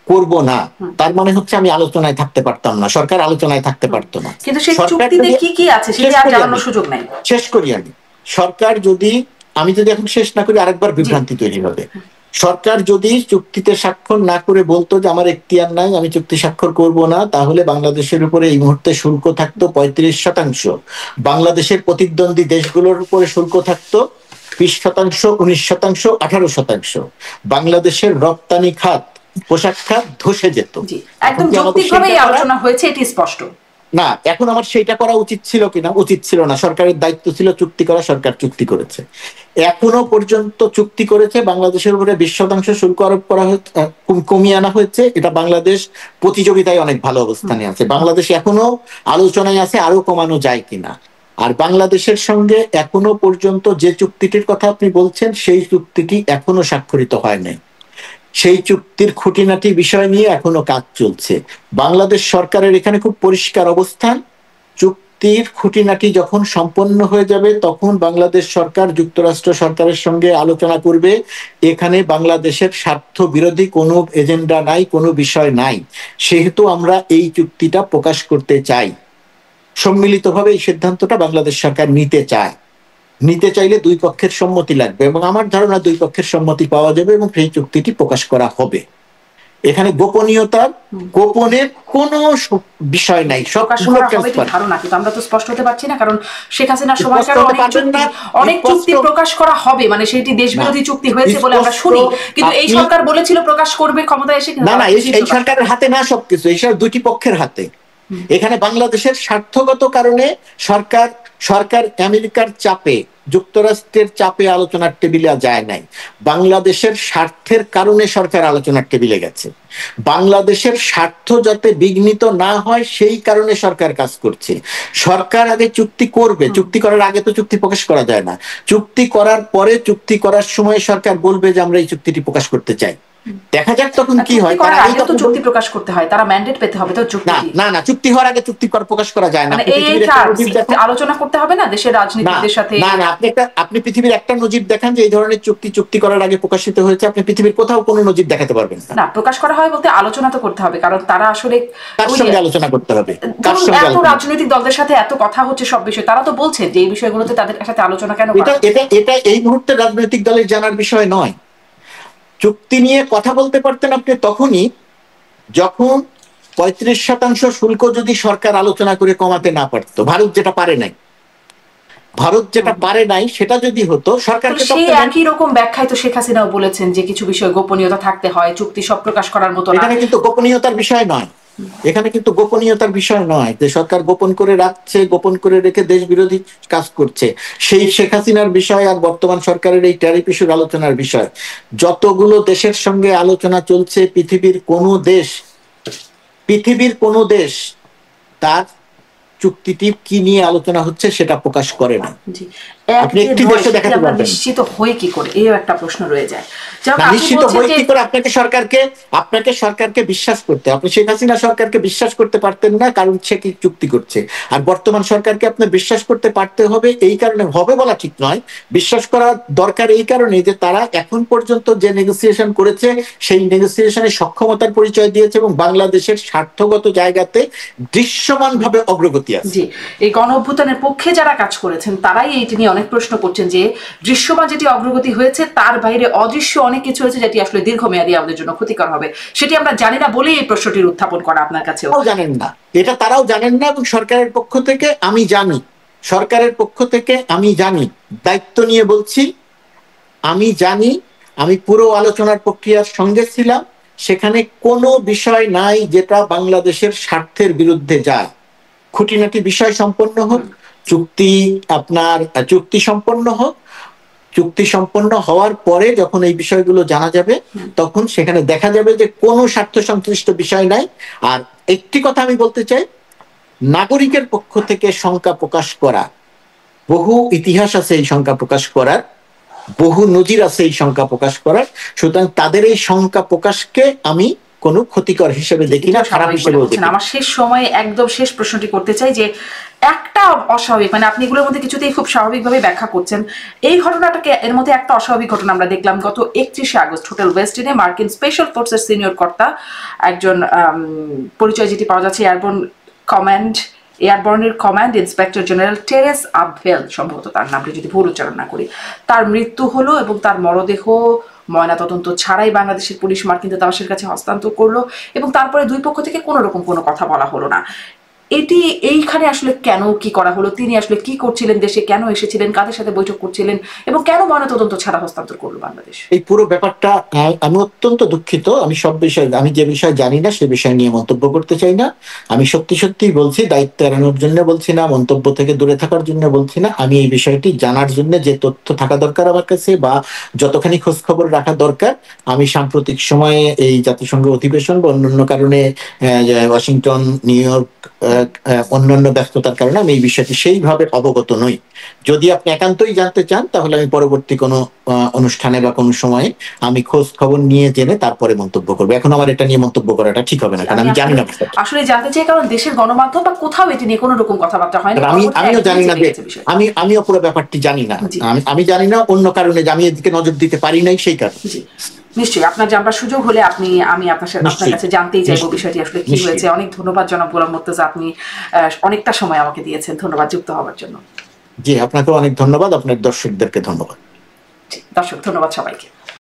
করব না, তার মানে হচ্ছে আমি আলোচনায় থাকতে পারতাম না, সরকার আলোচনায় থাকতে পারতো না। কিন্তু সেই চুক্তিতে কি কি আছে সেটা জানানোর সুযোগ নাই। শেষ করি আমি, সরকার যদি, আমি যদি এখন শেষ না করি আরেকবার বিভ্রান্তি তৈরি হবে। সরকার যদি চুক্তিতে স্বাক্ষর না করে বলতো যে আমার এখতিয়ার নাই, আমি চুক্তি স্বাক্ষর করব না, তাহলে বাংলাদেশের উপরে এই মুহূর্তে শুল্ক থাকতো 35%, বাংলাদেশের প্রতিদ্বন্দ্বী দেশগুলোর উপরে শুল্ক থাকতো 20%, 19%, 18%। বাংলাদেশের রপ্তানি খাত, পোশাক খাত ধসে যেত। একদম যৌক্তিকভাবেই আলোচনা হয়েছে, এটি স্পষ্ট না। এখন আমার সেইটা করা উচিত ছিল কিনা? উচিত ছিল না। সরকারের দায়িত্ব ছিল চুক্তি করা, সরকার চুক্তি করেছে, এখনো পর্যন্ত চুক্তি করেছে। বাংলাদেশের উপরে 20% শুল্ক আরোপ করা হয়েছে, কমিয়ে আনা হয়েছে। এটা বাংলাদেশ প্রতিযোগিতায় অনেক ভালো অবস্থানে আছে। বাংলাদেশ এখনো আলোচনায় আছে আরো কমানো যায় কিনা। আর বাংলাদেশের সঙ্গে এখনো পর্যন্ত যে চুক্তিটির কথা আপনি বলছেন, সেই চুক্তিটি এখনো স্বাক্ষরিত হয় নাই। সেই চুক্তির খুঁটিনাটি বিষয় নিয়ে এখনো কাজ চলছে। বাংলাদেশ সরকারের এখানে খুব পরিষ্কার অবস্থান, চুক্তির খুঁটিনাটি যখন সম্পন্ন হয়ে যাবে তখন বাংলাদেশ সরকার যুক্তরাষ্ট্র সরকারের সঙ্গে আলোচনা করবে। এখানে বাংলাদেশের স্বার্থ বিরোধী কোনো এজেন্ডা নাই, কোনো বিষয় নাই। সেহেতু আমরা এই চুক্তিটা প্রকাশ করতে চাই। সম্মিলিতভাবে এই সিদ্ধান্তটা বাংলাদেশ সরকার নিতে চাইলে দুই পক্ষের সম্মতি লাগবে, এবং আমার ধারণা দুই পক্ষের সম্মতি পাওয়া যাবে এবং সেই চুক্তিটি প্রকাশ করা হবে। এখানে গোপনের কোনো বিষয় নাই। ধারণা কিন্তু আমরা তো স্পষ্ট হতে পারছি না, কারণ শেখ হাসিনার সময়কার অনেক চুক্তি প্রকাশ করা হবে, মানে সেটি দেশ বিরোধী চুক্তি হয়েছে বলে আমরা শুনি, কিন্তু এই সরকার বলেছিল প্রকাশ করবে ক্ষমতায় এসে। না, এই সরকারের হাতে না সবকিছু, এই দুটি পক্ষের হাতে। এখানে বাংলাদেশের স্বার্থগত কারণে সরকার আমেরিকার চাপে যুক্তরাষ্ট্রের চাপে আলোচনার টেবিলে যায় নাই, বাংলাদেশের স্বার্থের কারণে সরকার আলোচনার টেবিলে গেছে। বাংলাদেশের স্বার্থ যাতে বিঘ্নিত না হয় সেই কারণে সরকার কাজ করছে। সরকার আগে চুক্তি করবে, চুক্তি করার আগে তো চুক্তি প্রকাশ করা যায় না। চুক্তি করার পরে চুক্তি করার সময় সরকার বলবে যে আমরা এই চুক্তিটি প্রকাশ করতে চাই। দেখা যাক তখন কি হয়। তো চুক্তি প্রকাশ করতে হয়, তারা ম্যান্ডেট পেতে হবে তো চুক্তি। না, চুক্তি হওয়ার আগে চুক্তি প্রকাশ করা যায় না। আলোচনা করতে হবে না দেশের রাজনীতিকদের সাথে। না, আপনি পৃথিবীর একটা নজির দেখান যে এই ধরনের চুক্তি করার আগে প্রকাশিত হয়েছে। আপনি পৃথিবীর কোথাও কোনো নজির দেখাতে পারবেন না। প্রকাশ করা হয় বলতে আলোচনা তো করতে হবে, কারণ তারা আসলে কার সঙ্গে আলোচনা করতে হবে, এত রাজনৈতিক দলদের সাথে এত কথা হচ্ছে সব বিষয়, তারা তো বলছে যে এই বিষয়গুলোতে তাদের সাথে আলোচনা কেন। এটা এই মুহূর্তে রাজনৈতিক দলের জানার বিষয় নয়। চুক্তি নিয়ে কথা বলতে পারতেন আপনি তখনই যখন 35% শুল্ক যদি সরকার আলোচনা করে কমাতে না পারত। ভারত যেটা পারে নাই সেটা যদি হতো, সরকারকে একই রকম ব্যাখ্যায় তো শেখ হাসিনাও বলেছেন যে কিছু বিষয় গোপনীয়তা থাকতে হয়, চুক্তি সব প্রকাশ করার মতো। এখানে কিন্তু গোপনীয়তার বিষয় নয় যে সরকার গোপন করে রাখছে, গোপন করে রেখে দেশ বিরোধী কাজ করছে। সেই শেখ হাসিনার বিষয় আর বর্তমান সরকারের এই ট্যারিফ ইস্যুর আলোচনার বিষয়, যতগুলো দেশের সঙ্গে আলোচনা চলছে, পৃথিবীর কোনো দেশ তার চুক্তিটি কি নিয়ে আলোচনা হচ্ছে সেটা প্রকাশ করে না। আপনি একটি দেশে দেখাতে পারবেন। নিশ্চিত হই কি করে, এই একটা প্রশ্ন রয়ে যায়। নিশ্চিত হই কি করে? আপনাকে সরকারকে বিশ্বাস করতে, আপনি শেখ হাসিনা সরকারকে বিশ্বাস করতে পারতেন না কারণ সে কি চুক্তি করছে। আর বর্তমান সরকারকে আপনি বিশ্বাস করতে পারতে হবে, এই কারণে হবে বলা ঠিক নয়, বিশ্বাস করা দরকার এই কারণে যে তারা এখন পর্যন্ত যে নেগোসিয়েশন করেছে সেই নেগোসিয়েশনে সক্ষমতার পরিচয় দিয়েছে এবং বাংলাদেশের স্বার্থগত জায়গাতে দৃশ্যমানভাবে অগ্রগতি আছে। জি, এই গণ অভ্যুত্থানের পক্ষে যারা কাজ করেছেন তারাই এইটি নিয়ে অনেক প্রশ্ন করছেন যে দৃশ্যমান যেটি অগ্রগতি হয়েছে তার বাইরে অদৃশ্য অনেক কিছু হয়েছে যেটি আসলে দীর্ঘমেয়াদী আমাদের জন্য ক্ষতিকর হবে। সেটি আমরা জানি না বলেই এই প্রশ্নটির উত্থাপন করা আপনার কাছেও। জানেন না, এটা তারাও জানেন না এবং সরকারের পক্ষ থেকে আমি জানি, দায়িত্ব নিয়ে বলছি, আমি পুরো আলোচনার প্রক্রিয়ার সঙ্গে ছিলাম। সেখানে কোনো বিষয় নাই যেটা বাংলাদেশের স্বার্থের বিরুদ্ধে যায়। খুঁটিনাটি বিষয় সম্পন্ন হোক, চুক্তি সম্পন্ন হওয়ার পরে যখন এই বিষয়গুলো জানা যাবে তখন সেখানে দেখা যাবে যে কোনো স্বার্থ সংশ্লিষ্ট বিষয় নাই। আর একটি কথা আমি বলতে চাই, নাগরিকের পক্ষ থেকে শঙ্কা প্রকাশ করা, বহু ইতিহাস আছে এই শঙ্কা প্রকাশ করার, বহু নজির আছে এই শঙ্কা প্রকাশ করার। সুতরাং তাদের এই শঙ্কা প্রকাশকে আমি কোনো ক্ষতিকর হিসেবে দেখি না, খারাপ হিসেবে দেখি না। আমার শেষ সময়ে একদম শেষ প্রশ্নটি করতে চাই যে একটা অস্বাভাবিক, মানে আপনি এগুলোর মধ্যে কিছুতেই খুব স্বাভাবিকভাবে ব্যাখ্যা করছেন, এই ঘটনাটাকে, এর মধ্যে একটা অস্বাভাবিক ঘটনা আমরা দেখলাম গত 31শে আগস্ট হোটেল ওয়েস্টিনে মার্কিন স্পেশাল ফোর্সের সিনিয়র কর্তা একজন পরিচয় যেটি পাওয়া যাচ্ছে এয়ারবর্নের কমান্ড ইন্সপেক্টর জেনারেল টেরেস আবভেল, সম্ভবত তার নামটি যদি ভুল উচ্চারণ না করি, তার মৃত্যু হলো এবং তার মরদেহ ময়নাতদন্ত ছাড়াই বাংলাদেশের পুলিশ মার্কিন দূতাবাসের কাছে হস্তান্তর করলো এবং তারপরে দুই পক্ষ থেকে কোনো রকম কোনো কথা বলা হলো না। এইখানে আসলে কেন কি করা হলো, তিনি আসলে কি করছিলেন, দেশে কেন এসেছিলেন, কাদের সাথে বৈঠক করছিলেন এবং কেন ময়নাতদন্ত ছাড়া হস্তান্তর করলো বাংলাদেশ? এই পুরো ব্যাপারটা আমি অত্যন্ত দুঃখিত। আমি যে বিষয় জানি না সে বিষয় নিয়ে মন্তব্য করতে চাই না। আমি সত্যি বলছি, দায়িত্ব এড়ানোর জন্য বলছি না, মন্তব্য থেকে দূরে থাকার জন্য বলছি না। আমি এই বিষয়টি জানার জন্য যে তথ্য থাকা দরকার আমার কাছে বা যতখানি খোঁজ খবর রাখা দরকার, আমি সাম্প্রতিক সময়ে এই জাতিসংঘ অধিবেশন বা অন্যান্য কারণে ওয়াশিংটন, নিউ ইয়র্ক, অন্যান্য ব্যস্ততার কারণে আমি এই বিষয়টি সেইভাবে অবগত নই। যদি আপনি একান্তই জানতে চান তাহলে আমি পরবর্তী কোনো অনুষ্ঠানে বা কোনো সময়ে আমি খোঁজ খবর নিয়ে জেনে তারপরে মন্তব্য করবো। এখন আমার এটা নিয়ে মন্তব্য করাটা ঠিক হবে না, কারণ আমি জানি না। আসলে জানতে চাই কারণ দেশের গণমাধ্যম বা কোথাও এটি নিয়ে কোনো রকম কথাবার্তা হয় না। আমিও জানি না, আমিও পুরো ব্যাপারটি জানি না। আমি জানি না অন্য কারণে, যে আমি এদিকে নজর দিতে পারি নাই সেই কারণে। নিশ্চয়ই আপনার জানবার সুযোগ হলে আমি আপনার কাছে জানতেই চাইবো বিষয়টি আসলে কি হয়েছে। অনেক ধন্যবাদ জনাব গোলাম মুর্তজা, আপনি অনেকটা সময় আমাকে দিয়েছেন। ধন্যবাদ যুক্ত হওয়ার জন্য। জি, আপনাকেও অনেক ধন্যবাদ, আপনার দর্শকদেরকে ধন্যবাদ। দর্শক ধন্যবাদ সবাইকে।